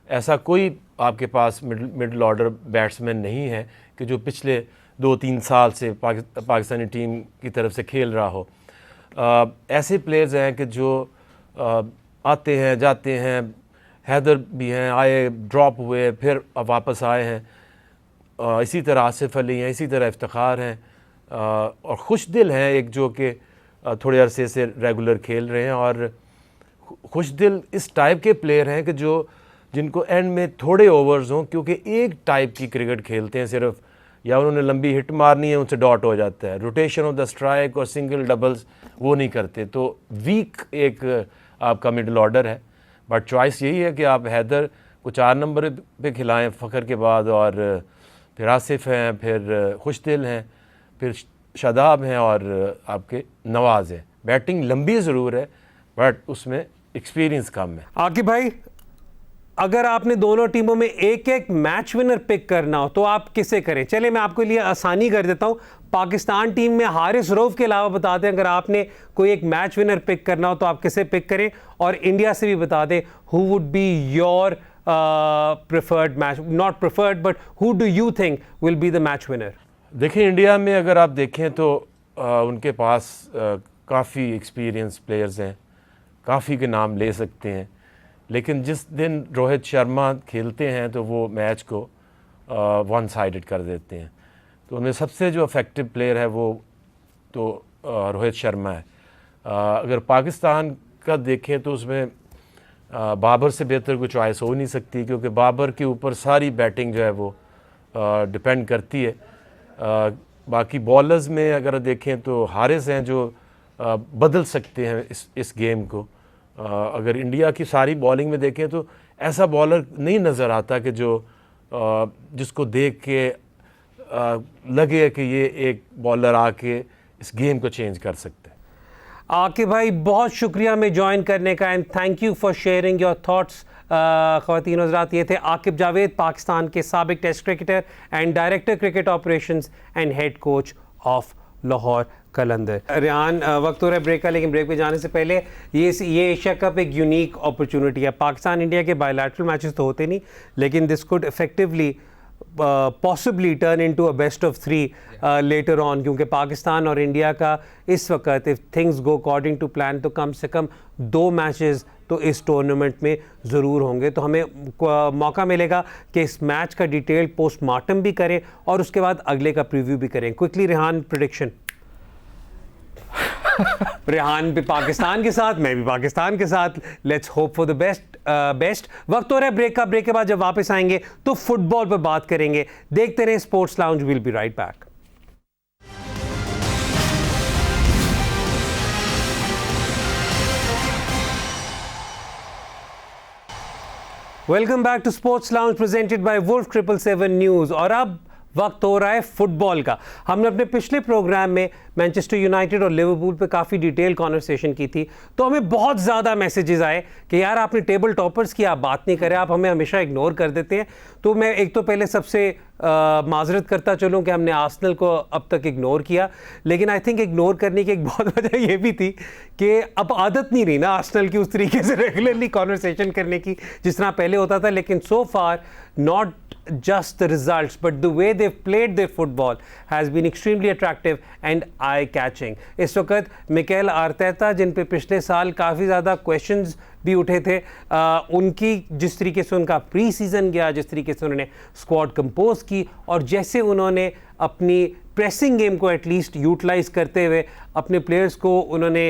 ऐसा कोई आपके पास मिडल ऑर्डर बैट्समैन नहीं है कि जो पिछले 2-3 साल से पाकिस्तानी टीम की तरफ से खेल रहा हो। ऐसे प्लेयर्स हैं कि जो आते हैं जाते हैं, हैदर भी हैं, आए ड्रॉप हुए फिर वापस आए हैं, इसी तरह आसिफ अली हैं, इसी तरह इफ्तिखार हैं, और खुशदिल हैं एक जो कि थोड़े अरसे से रेगुलर खेल रहे हैं। और खुशदिल इस टाइप के प्लेयर हैं कि जिनको एंड में थोड़े ओवर्स हों, क्योंकि एक टाइप की क्रिकेट खेलते हैं सिर्फ, या उन्होंने लंबी हिट मारनी है उनसे डॉट हो जाता है, रोटेशन ऑफ द स्ट्राइक और सिंगल डबल्स वो नहीं करते। तो वीक एक आपका मिडल ऑर्डर है, बट चॉइस यही है कि आप हैदर को 4 नंबर पे खिलाएं फ़खर के बाद, और फिर आसिफ हैं, फिर खुशदिल हैं, फिर शादाब हैं, और आपके नवाज़ हैं। बैटिंग लंबी ज़रूर है बट उसमें एक्सपीरियंस कम है। आकिब भाई, अगर आपने दोनों टीमों में एक एक मैच विनर पिक करना हो तो आप किसे करें? चलिए मैं आपके लिए आसानी कर देता हूं, पाकिस्तान टीम में हारिस रऊफ के अलावा बता दें, अगर आपने कोई एक मैच विनर पिक करना हो तो आप किसे पिक करें, और इंडिया से भी बता दें who would be your preferred match, not preferred but who do you think will be the match winner? देखिए, इंडिया में अगर आप देखें तो उनके पास काफ़ी एक्सपीरियंस प्लेयर्स हैं, काफ़ी के नाम ले सकते हैं, लेकिन जिस दिन रोहित शर्मा खेलते हैं तो वो मैच को वन साइडेड कर देते हैं। तो उनमें सबसे जो इफेक्टिव प्लेयर है वो तो रोहित शर्मा है। अगर पाकिस्तान का देखें तो उसमें बाबर से बेहतर कोई चॉइस हो नहीं सकती, क्योंकि बाबर के ऊपर सारी बैटिंग जो है वो डिपेंड करती है। बाकी बॉलर्स में अगर देखें तो हारिस हैं जो बदल सकते हैं इस गेम को। अगर इंडिया की सारी बॉलिंग में देखें तो ऐसा बॉलर नहीं नज़र आता कि जिसको देख के लगे कि ये एक बॉलर आके इस गेम को चेंज कर सकते हैं। आकिब भाई, बहुत शुक्रिया में ज्वाइन करने का, and thank you for sharing your thoughts. ख़वातीन हज़रात, ये थे आकिब जावेद, पाकिस्तान के साबिक test cricketer and director cricket operations and head coach of Lahore Qalandar. Rehan, वक्त हो रहा है ब्रेक का, लेकिन ब्रेक पे जाने से पहले ये एशिया कप एक यूनिक अपॉर्चुनिटी है। पाकिस्तान इंडिया के बायलैटरल मैचेस तो होते नहीं, लेकिन this could effectively possibly turn into a best of 3 later on, क्योंकि पाकिस्तान और इंडिया का इस वक्त if things go according to plan तो कम से कम 2 मैचेस तो इस टूर्नामेंट में ज़रूर होंगे। तो हमें मौका मिलेगा कि इस मैच का डिटेल पोस्टमार्टम भी करें और उसके बाद अगले का प्रीव्यू भी करें। Quickly Rehan, prediction. रेहान भी पाकिस्तान के साथ, मैं भी पाकिस्तान के साथ। Let's hope for the best. Best. वक्त हो रहा है ब्रेक का। ब्रेक के बाद जब वापस आएंगे तो फुटबॉल पर बात करेंगे। देखते रहे sports lounge. Will be right back. Welcome back to sports lounge presented by wolf 777 news. और अब वक्त हो रहा है फुटबॉल का। हमने अपने पिछले प्रोग्राम में मैनचेस्टर यूनाइटेड और लिवरपूल पे काफ़ी डिटेल कॉन्वर्सेशन की थी, तो हमें बहुत ज़्यादा मैसेजेस आए कि यार आपने टेबल टॉपर्स की आप बात नहीं करें, आप हमें हमेशा इग्नोर कर देते हैं। तो मैं एक तो पहले सबसे माजरत करता चलूँ कि हमने आर्सेनल को अब तक इग्नोर किया, लेकिन आई थिंक इग्नोर करने की एक बहुत वजह ये भी थी कि अब आदत नहीं रही ना आर्सेनल की उस तरीके से रेगुलरली कॉन्वर्सेशन करने की जिस तरह पहले होता था। लेकिन सो फार not just the results, but the way they've played their football has been extremely attractive and eye-catching. इस वक्त मिकेल आर्टेटा, जिन पे पिछले साल काफ़ी ज़्यादा क्वेश्चंस भी उठे थे, उनकी जिस तरीके से उनका प्री सीज़न गया, जिस तरीके से उन्होंने स्क्वाड कंपोज की और जैसे उन्होंने अपनी प्रेसिंग गेम को एटलीस्ट यूटिलाइज करते हुए अपने प्लेयर्स को उन्होंने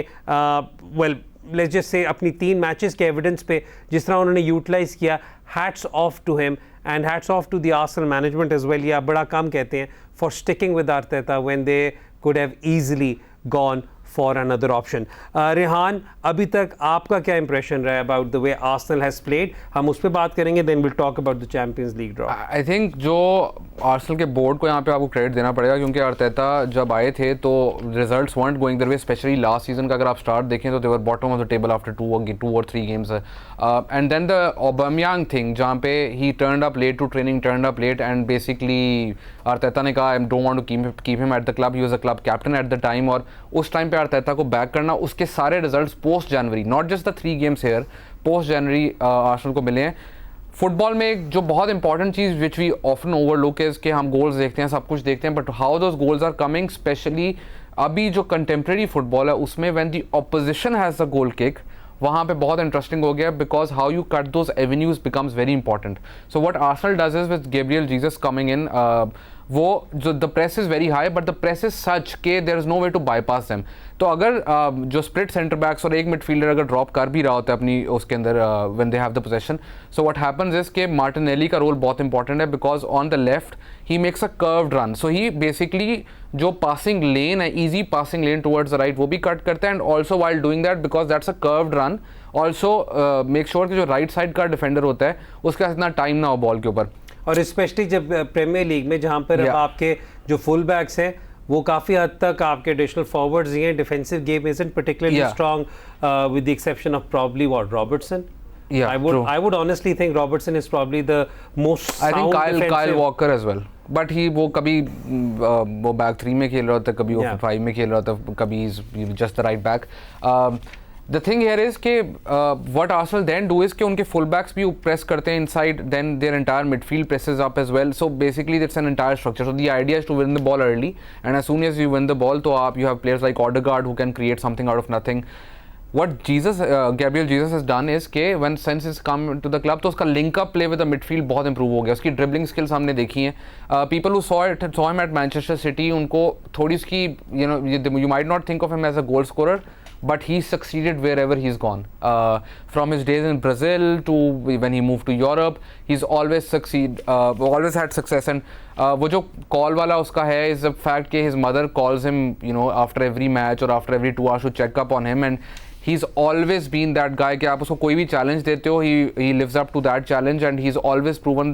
लेट्स जस्ट से अपनी 3 मैचेस के एविडेंस पे जिस तरह उन्होंने यूटिलाइज किया, hats off to him and hats off to the Arsenal management as well. ये आप बड़ा काम कहते हैं for sticking with Arteta when they could have easily gone for another option. Rehan, अभी तक आपका क्या इंप्रेशन रहा है about the way Arsenal has played? हम उस पर बात करेंगे, then we'll talk about the Champions League draw. I think जो आर्सेनल के बोर्ड को यहाँ पे आपको क्रेडिट देना पड़ेगा, क्योंकि आर्टेटा जब आए थे तो results weren't going their way, specially last season का अगर आप स्टार्ट देखें तो they were bottom of the table after 2 or 3 games. And then the Aubameyang thing, जहाँ पे he turned up late to training, turned up late, and basically Arteta ने कहा I don't want to keep him at the club. He was a club captain at the time, और उस टाइम पे आर्टेटा को बैक करना, उसके सारे results post January, not just the 3 games here, post January Arsenal को मिले हैं। फुटबॉल में एक जो बहुत इंपॉर्टेंट चीज़ विच वी ऑफन ओवरलुक है कि हम गोल्स देखते हैं, सब कुछ देखते हैं, but how those goals are coming, specially अभी जो कंटेम्प्रेरी फुटबॉल है उसमें when the opposition has a goal kick, वहाँ पे बहुत इंटरेस्टिंग हो गया, because how you cut those avenues becomes very important. So what Arsenal does is with Gabriel Jesus coming in, वो जो the press is very high but the press is such के there is no way to bypass them. तो अगर जो स्प्लिट सेंटर बैक्स और एक मिडफील्डर अगर ड्रॉप कर भी रहा होता है अपनी उसके अंदर when they have the position, so what happens is के मार्टिनेली का रोल बहुत इंपॉर्टेंट है, because on the left he makes a curved run. So he basically जो पासिंग लेन है, easy passing lane towards the right, वो भी कट करता है, and also while doing that because that's a curved run also make sure कि जो राइट साइड का डिफेंडर होता है उसका इतना टाइम ना हो बॉल के ऊपर. और स्पेशली जब प्रीमियर लीग में जहाँ पर अब आपके जो फुल बैक्स हैं वो काफ़ी हद तक आपके एडिशनल फॉरवर्ड्स ही हैं, defensive game isn't particularly strong with the exception of probably Robertson. Yeah, I would honestly think Robertson is probably the most sound. I think Kyle Walker as well. But वो कभी वो बैक 3 में खेल रहा होता है, कभी वो 5 में खेल रहा होता है, कभी he's just the right back. The thing here is कि what Arsenal then do is कि उनके full backs भी press करते हैं inside, then their entire midfield presses up as well. So basically it's an entire structure. So the idea is to win the ball early, and as soon as you win the ball, तो आप you have players like Odegaard who can create something out of nothing. What Gabriel Jesus has done is कि since he's come to the club, तो उसका link up play with the midfield बहुत improve हो गया. उसकी dribbling skills हमने देखी हैं. People who saw him at Manchester City, उनको थोड़ी उसकी you might not think of him as a goal scorer, but he succeeded wherever he's gone. From his days in Brazil to when he moved to Europe, he's always always had success. And वो जो call वाला उसका है is the fact कि his mother calls him, after every match or after every 2 hours to check up on him, and he's always been that guy कि आप उसको कोई भी challenge देते हो, he lives up to that challenge, and he's always proven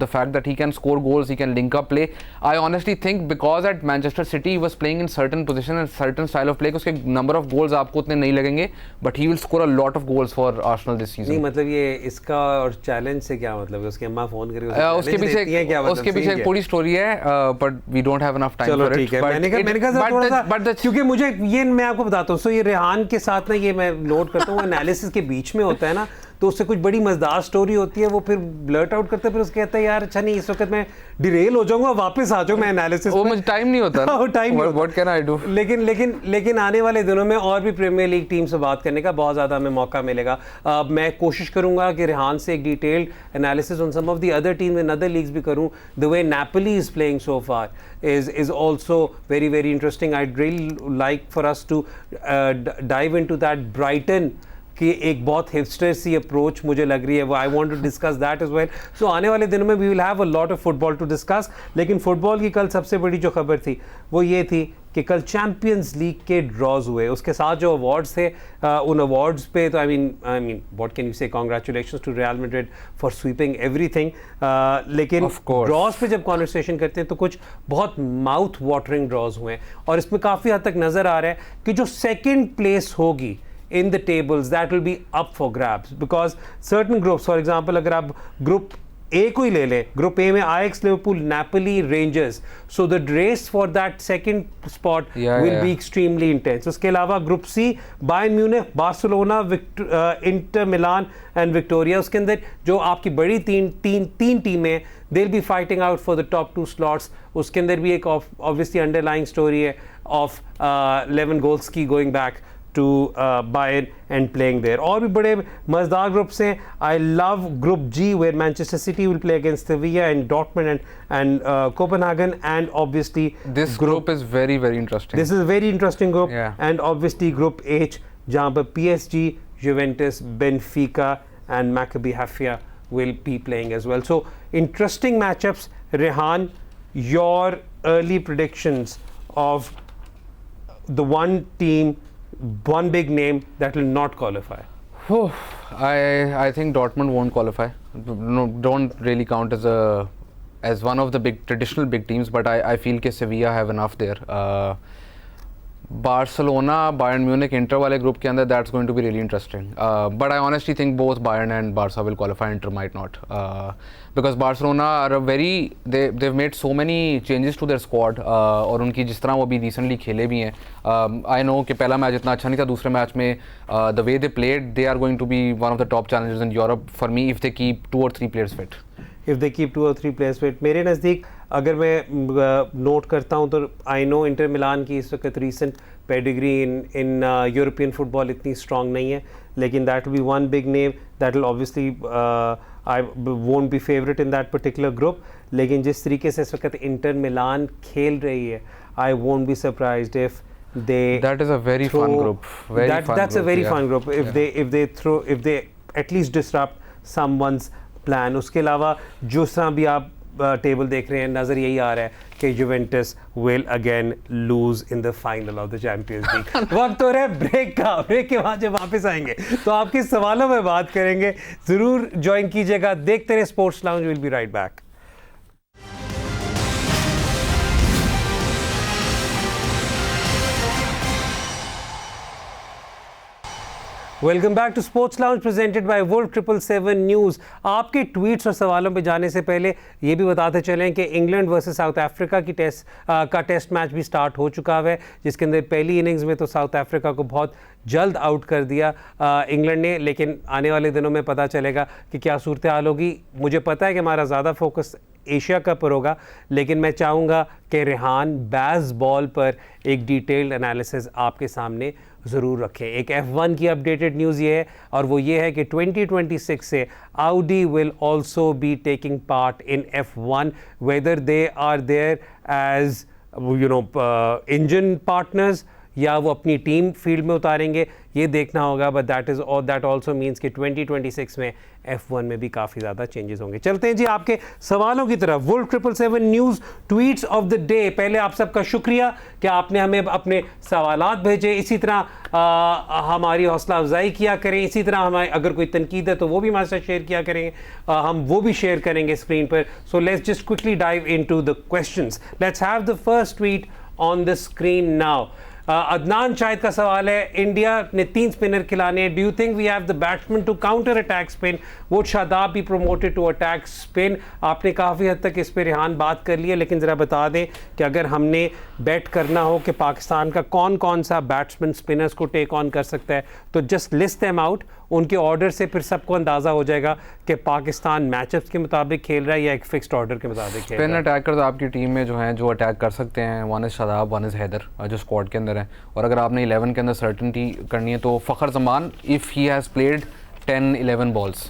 the fact that he can score goals, he can link up play. I honestly think because at Manchester City he was playing in certain position and certain style of play, उसके number of goals आपको उतने नहीं लगेंगे, but he will score a lot of goals for Arsenal this season. नहीं मतलब ये इसका और challenge से क्या मतलब है? उसकी अम्मा फोन करके उसके पीछे एक पूरी स्टोरी है, but we don't have enough time चलो for it. ठीक है, मैंने कहा थोड़ा सा क्योंकि मुझे ये मैं आपको बताता हूँ, सो ये रेहान के साथ ना ये मैं नोट करता हूँ, एनालिसिस के बीच में होता है ना, तो उससे कुछ बड़ी मजेदार स्टोरी होती है, वो फिर ब्लर्ट आउट करते हैं, फिर उसके कहता है यार अच्छा नहीं इस वक्त मैं डिरेल हो जाऊंगा, वापस आ जाऊँ मैं एनालिसिस वो मुझे टाइम नहीं होता ना, time what can I do. लेकिन आने वाले दिनों में और भी प्रीमियर लीग टीम से बात करने का बहुत ज़्यादा हमें मौका मिलेगा. मैं कोशिश करूंगा कि रेहान से एक detailed analysis on some of the other team in other leagues भी करूं. The way Napoli is playing so far is also very very interesting. I'd really like for us to dive into that Brighton कि एक बहुत हिपस्टर सी अप्रोच मुझे लग रही है वो I want to discuss that as well. So आने वाले दिनों में we will have a lot of football to discuss. लेकिन फुटबॉल की कल सबसे बड़ी जो खबर थी वो ये थी कि कल चैम्पियंस लीग के ड्रॉज हुए. उसके साथ जो अवार्ड्स थे उन अवार्ड्स पे तो I mean what can you say, congratulations to Real Madrid for sweeping everything. लेकिन ड्रॉज पे जब कॉन्वर्सेशन करते हैं तो कुछ बहुत माउथ वाटरिंग ड्रॉज हुए हैं और इसमें काफ़ी हद तक नज़र आ रहा है कि जो सेकेंड प्लेस होगी in the tables that will be up for grabs because certain groups, for example अगर आप ग्रुप ए को ही ले लें, ग्रुप ए में Ajax, Liverpool, Napoli, Rangers, so the race for that second spot will be extremely intense. उसके अलावा group C Bayern Munich, Barcelona, Inter Milan and Viktoria. उसके अंदर जो आपकी बड़ी तीन टीमें they will be fighting out for the top 2 slots. उसके अंदर भी एक ऑब्वियसली अंडरलाइंग स्टोरी है of Lewandowski going back to Bayern and playing there. और भी बड़े मज़ेदार ग्रुप्स हैं. I love Group G where Manchester City will play against Sevilla and Dortmund and Copenhagen, and obviously this group is very interesting. This is a very interesting group. Yeah. And obviously Group H जहाँ पर PSG, Juventus, Benfica and Maccabi Haifa will be playing as well. So interesting matchups. Rehan, your early predictions of the one team, one big name that will not qualify. I think Dortmund won't qualify. No, don't really count as one of the traditional big teams, but I feel कि Sevilla have enough there. Barcelona, Bayern Munich, Inter वाले group के अंदर that's going to be really interesting. But I honestly think both Bayern and Barca will qualify. Inter might not, because Barcelona are they've made so many changes to their squad. और उनकी जिस तरह वो भी recently खेले भी हैं. I know कि पहला मैच इतना अच्छा नहीं था. दूसरे मैच में the way they played, they are going to be one of the top challengers in Europe for me if they keep 2 or 3 players fit. If they keep 2 or 3 players fit. मेरे नज़दीक अगर मैं नोट करता हूँ तो आई नो इंटर मिलान की इस वक्त recent pedigree in European football इतनी स्ट्रॉन्ग नहीं है, लेकिन that will be one big name that will obviously I won't be favourite in that particular group. लेकिन जिस तरीके से इस वक्त इंटर मिलान खेल रही है, I won't be surprised if that is a very fun group. That's a very fun group if they at least disrupt someone's plan. उसके अलावा जिस तरह भी आप टेबल देख रहे हैं नज़र यही आ रहा है कि Juventus will again lose in the final of the champions league. वक्त हो रहा है ब्रेक का. ब्रेक के बाद जब वापस आएंगे तो आपके सवालों में बात करेंगे. ज़रूर ज्वाइन कीजिएगा. देखते रहे sports lounge. Will be right back. Welcome back to sports lounge presented by wolf 777 news. आपके ट्वीट्स और सवालों पे जाने से पहले ये भी बताते चलें कि इंग्लैंड वर्सेस साउथ अफ्रीका की टेस्ट मैच भी स्टार्ट हो चुका है, जिसके अंदर पहली इनिंग्स में तो साउथ अफ्रीका को बहुत जल्द आउट कर दिया इंग्लैंड ने. लेकिन आने वाले दिनों में पता चलेगा कि क्या सूरत हाल होगी. मुझे पता है कि हमारा ज़्यादा फोकस एशिया कप पर होगा, लेकिन मैं चाहूँगा कि रेहान बैस बॉल पर एक डिटेल्ड एनालिसिस आपके सामने ज़रूर रखें. एक F1 की अपडेटेड न्यूज़ ये है, और वो ये है कि 2026 से Audi will also be taking part in F1, whether they are there as engine partners या वो अपनी टीम फील्ड में उतारेंगे, ये देखना होगा. बट दैट ऑल्सो मीन्स कि 2026 में F1 में भी काफ़ी ज़्यादा चेंजेस होंगे. चलते हैं जी आपके सवालों की तरफ. Wolf 777 news tweets of the day. पहले आप सबका शुक्रिया कि आपने हमें अपने सवालात भेजे. इसी तरह हमारी हौसला अफजाई किया करें. इसी तरह हमारे अगर कोई तनकीद है तो वो भी हमारे साथ शेयर किया करेंगे. हम वो भी शेयर करेंगे स्क्रीन पर. So let's just quickly dive into the questions. Let's have the first tweet on the screen now. Adnan Shahid का सवाल है, इंडिया ने 3 स्पिनर खिलाने. Do you think we have the batsman to counter attack spin? Would Shadab be promoted to attack spin? आपने काफ़ी हद तक इस पर रेहान बात कर ली है, लेकिन ज़रा बता दें कि अगर हमने बैट करना हो कि पाकिस्तान का कौन कौन सा बैट्समैन स्पिनर्स को टेक ऑन कर सकता है, तो जस्ट लिस्ट देम आउट. उनके ऑर्डर से फिर सबको अंदाज़ा हो जाएगा कि पाकिस्तान मैचअप्स के मुताबिक खेल रहा है या एक फिक्स्ड ऑर्डर के मुताबिक खेल रहा है. स्पिन अटैकर्स आपकी टीम में जो हैं, जो अटैक कर सकते हैं, one is Shadab, one is Haider, जो स्क्वाड के अंदर है. और अगर आपने 11 के अंदर सर्टेनिटी करनी है तो Fakhar Zaman, if he has played 10-11 balls,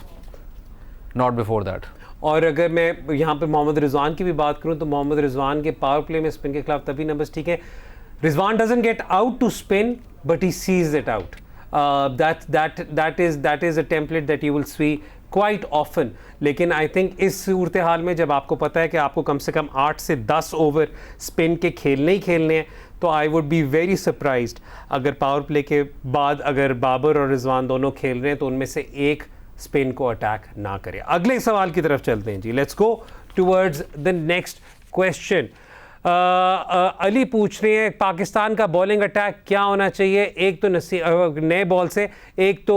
not before that. और अगर मैं यहाँ पे मोहम्मद रिजवान की भी बात करूँ तो मोहम्मद रिजवान के पावर प्ले में स्पिन के खिलाफ तभी नंबर्स ठीक है. Rizwan doesn't get out to spin but he sees it out. that is a template that you will see quite often. लेकिन आई थिंक इस सूरत हाल में जब आपको पता है कि आपको कम से कम 8 से 10 ओवर स्पिन के खेलने ही खेलने हैं, तो I would be very surprised अगर पावर प्ले के बाद अगर बाबर और रिजवान दोनों खेल रहे हैं तो उनमें से एक स्पिन को अटैक ना करे. अगले सवाल की तरफ चलते हैं जी. Let's go towards the next question. Ali पूछ रहे हैं पाकिस्तान का बॉलिंग अटैक क्या होना चाहिए. एक तो नए बॉल से एक तो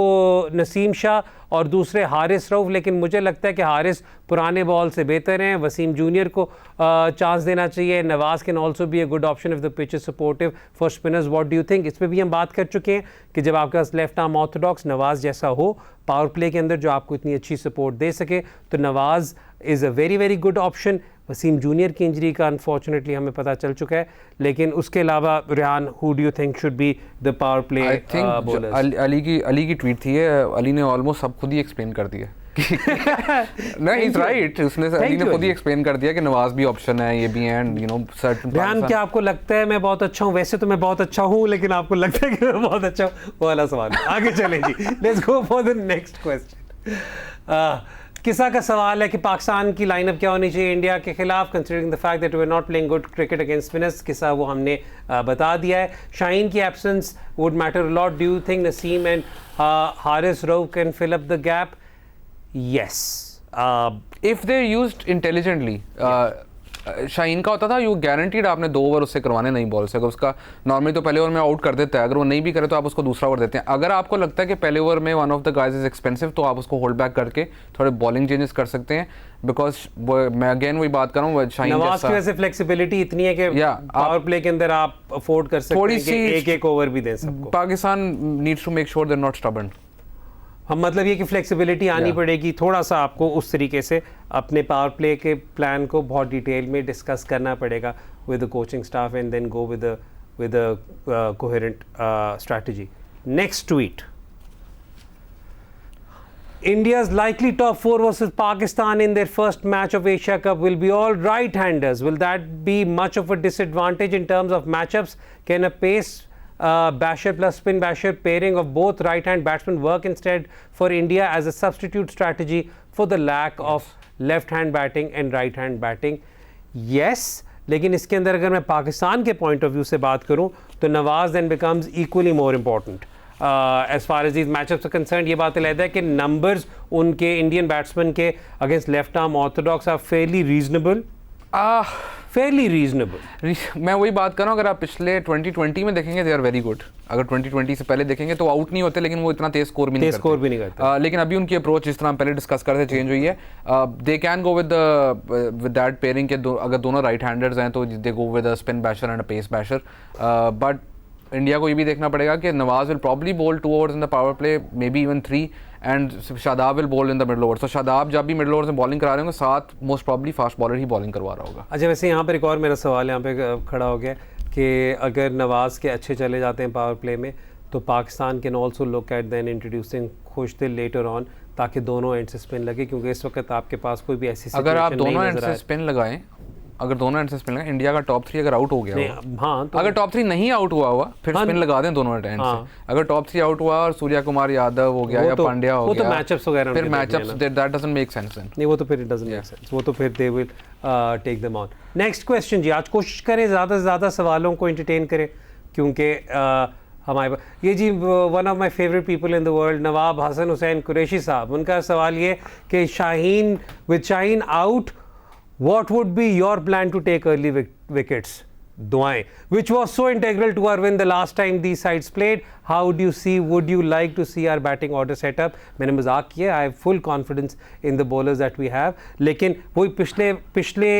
नसीम शाह और दूसरे हारिस रऊफ, लेकिन मुझे लगता है कि हारिस पुराने बॉल से बेहतर हैं. वसीम जूनियर को चांस देना चाहिए. Nawaz can also be a good option if the pitch is supportive for spinners. What do you think? इस पर भी हम बात कर चुके हैं कि जब आपके पास लेफ्ट आर्म ऑर्थोडॉक्स नवाज जैसा हो पावर प्ले के अंदर जो आपको इतनी अच्छी सपोर्ट दे सके, तो Nawaz is a very very good option. Wasim junior की इंजरी का अनफॉर्चुनेटली हमें पता चल चुका है, लेकिन उसके अलावा Rehan, who do you think should be the power play? I think Ali की ट्वीट थी, अली ने ऑलमोस्ट सब खुद ही एक्सप्लेन कर दिया. नहीं, इज राइट. उसने अली ने खुद ही एक्सप्लेन कर दिया कि नवाज भी ऑप्शन है, ये भी है, and you know certain. Rehan, क्या आपको लगता है मैं बहुत अच्छा हूँ? वैसे तो मैं बहुत अच्छा हूँ, लेकिन आपको लगता है कि मैं बहुत अच्छा हूँ? वो वाला सवाल. आगे चलें जी. Let's go for the next question. Kisa का सवाल है कि पाकिस्तान की लाइनअप क्या होनी चाहिए इंडिया के खिलाफ, considering the fact that we are not playing good cricket against spinners. किसा वो हमने बता दिया है. शाहीन की absence would matter a lot. Do you think Naseem and Haris Rauf can fill up the gap? Yes, if they used intelligently. Shaheen का होता था यू गारंटीड आपने 2 ओवर उससे करवाने नहीं बॉल से. अगर उसका नॉर्मली तो पहले ओवर में आउट कर देता है, अगर वो नहीं भी करे तो आप उसको दूसरा ओवर देते हैं. अगर आपको लगता है कि पहले ओवर में one of the guys is expensive, तो आप उसको होल्ड बैक करके थोड़े बॉलिंग चेंजेस कर सकते हैं. बिकॉज मैं अगेन वही बात कर रहा हूँ, शाहीन नवाज की वजह से फ्लेक्सिबिलिटी इतनी है कि पावर प्ले के अंदर आप अफोर्ड कर सकते हैं कि एक ओवर भी दें सबको. Pakistan needs to make sure they are not stubborn. हम मतलब ये कि फ्लेक्सिबिलिटी आनी पड़ेगी. थोड़ा सा आपको उस तरीके से अपने पावर प्ले के प्लान को बहुत डिटेल में डिस्कस करना पड़ेगा with the coaching staff and then go with a coherent strategy. Next tweet. India's likely top 4 versus Pakistan in their first match of Asia Cup will be all right-handers. Will that be much of a disadvantage in terms of matchups? Can a pace basher plus spin basher pairing of both right-hand batsmen work instead for India as a substitute strategy for the lack of left-hand batting and right-hand batting? Yes, लेकिन इसके अंदर अगर मैं पाकिस्तान के पॉइंट ऑफ व्यू से बात करूं तो Nawaz then becomes equally more important. As far as these matchups are concerned, ये बात अलग है कि numbers उनके इंडियन बैट्समैन के against left arm orthodox are fairly reasonable. Fairly reasonable. मैं वही बात कर रहा हूँ, अगर आप पिछले 2020 में देखेंगे दे आर वेरी गुड. अगर 2020 से पहले देखेंगे तो आउट नहीं होते, लेकिन वो इतना तेज स्कोर भी नहीं करते. लेकिन अभी उनकी अप्रोच जिस तरह हम पहले डिस्कस कर रहे थे चेंज हुई है. They can go with that pairing के अगर दोनों राइट हैंडर्स हैं तो they go with a spin basher and a pace basher. But India को ये भी देखना पड़ेगा कि नवाज विल प्रॉब्ली बोल 2 overs in the power play, may be even 3, and Shadab will बोल इन द मिडल ओवर. तो शादाब जब भी मिडल ओवर में बॉलिंग करा रहे होंगे, साथ मोस्ट प्रॉब्ली फास्ट बॉलर ही बॉलिंग करवा रहा होगा. अच्छा, वैसे यहाँ पर एक और मेरा सवाल यहाँ पे खड़ा हो गया कि अगर नवाज के अच्छे चले जाते हैं पावर प्ले में तो Pakistan can also look at then introducing Khushdil later on, ताकि दोनों एंड से स्पिन लगे. क्योंकि इस वक्त आपके पास कोई भी ऐसी अगर आप दोनों एंड से स्पिन लगाएं, इंडिया का टॉप 3 अगर आउट हो गया, हाँ, तो अगर टॉप 3 नहीं आउट हुआ फिर स्पिन लगा दें दोनों एंड से. अगर टॉप 3 आउट हुआ और सूर्या कुमार यादव हो गया या पांड्या हो गया, तो मैचअप्स वगैरह फिर matchups that doesn't make sense. नहीं, वो तो फिर इट डजंट मेक सेंस. वो तो फिर they will take them on. Next question जी. आज कोशिश करें ज़्यादा से ज़्यादा सवालों को एंटरटेन करें, क्योंकि हमारे ये जी one of my favourite people in the world Nawab Hasan Hussain Qureshi sahab, उनका सवाल ये कि Shaheen out, what would be your plan to take early wickets? Duaएं, which was so integral to our win the last time these sides played. How do you see, would you like to see our batting order set up? मैंने मजाक किया, I have full confidence in the bowlers that we have. लेकिन वही पिछले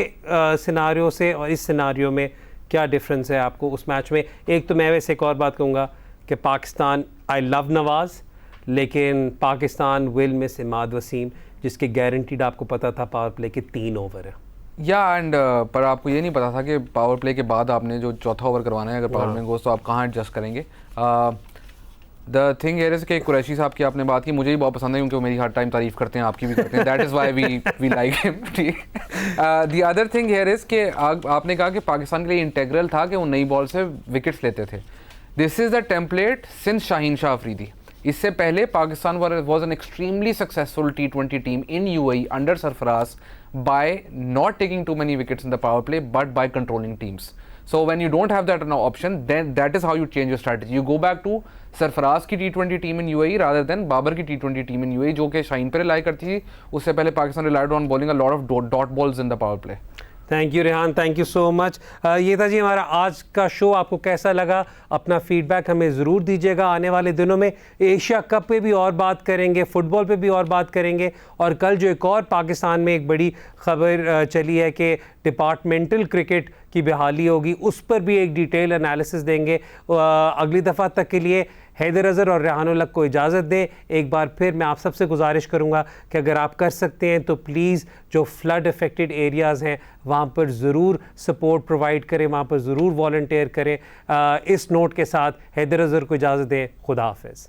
सिनारियो से और इस सिनारियो में क्या डिफरेंस है आपको उस मैच में? एक तो मैं वैसे एक और बात कहूँगा कि पाकिस्तान, I love नवाज, लेकिन पाकिस्तान विल मिस इमाद वसीम, जिसके गारंटीड आपको पता था पावर प्ले के 3 ओवर है. एंड पर आपको ये नहीं पता था कि पावर प्ले के बाद आपने जो चौथा ओवर करवाना है अगर पावर में गोस तो आप कहाँ एडजस्ट करेंगे. द थिंग हियर इज कि कुरैशी साहब की आपने बात की, मुझे भी बहुत पसंद है क्योंकि वो मेरी हर टाइम तारीफ करते हैं, आपकी भी करते हैं. That is why we like him. The other thing here is कि आपने कहा कि पाकिस्तान के लिए इंटेग्रल था कि वो नई बॉल से विकेट्स लेते थे. This is the template since Shaheen Shah Afridi. इससे पहले Pakistan was an extremely successful T20 team in UAE under Sarfaraz by not taking too many wickets in the power play but by controlling teams. So when you don't have that option, then that is how you change your strategy. You go back to Sarfaraz की T20 टीम इन UAE rather than बाबर की T20 टीम इन UAE जो कि शाहीन पे रिलाई करती थी. उससे पहले Pakistan relied on bowling a lot of dot balls in the power play. Thank you Rehan, thank you so much. ये था जी हमारा आज का शो. आपको कैसा लगा? अपना फीडबैक हमें ज़रूर दीजिएगा. आने वाले दिनों में एशिया कप पे भी और बात करेंगे, फुटबॉल पे भी और बात करेंगे. और कल जो एक और पाकिस्तान में एक बड़ी खबर चली है कि डिपार्टमेंटल क्रिकेट की बहाली होगी, उस पर भी एक डिटेल एनालिसिस देंगे. अगली दफ़ा तक के लिए हैदर अज़हर और रेहान उल हक को इजाज़त दें. एक बार फिर मैं आप सबसे गुजारिश करूंगा कि अगर आप कर सकते हैं तो प्लीज़ जो फ्लड अफेक्टेड एरियाज़ हैं वहाँ पर ज़रूर सपोर्ट प्रोवाइड करें, वहाँ पर ज़रूर वॉलंटियर करें. इस नोट के साथ हैदर अज़हर को इजाज़त दें. खुदा हाफ़िज़.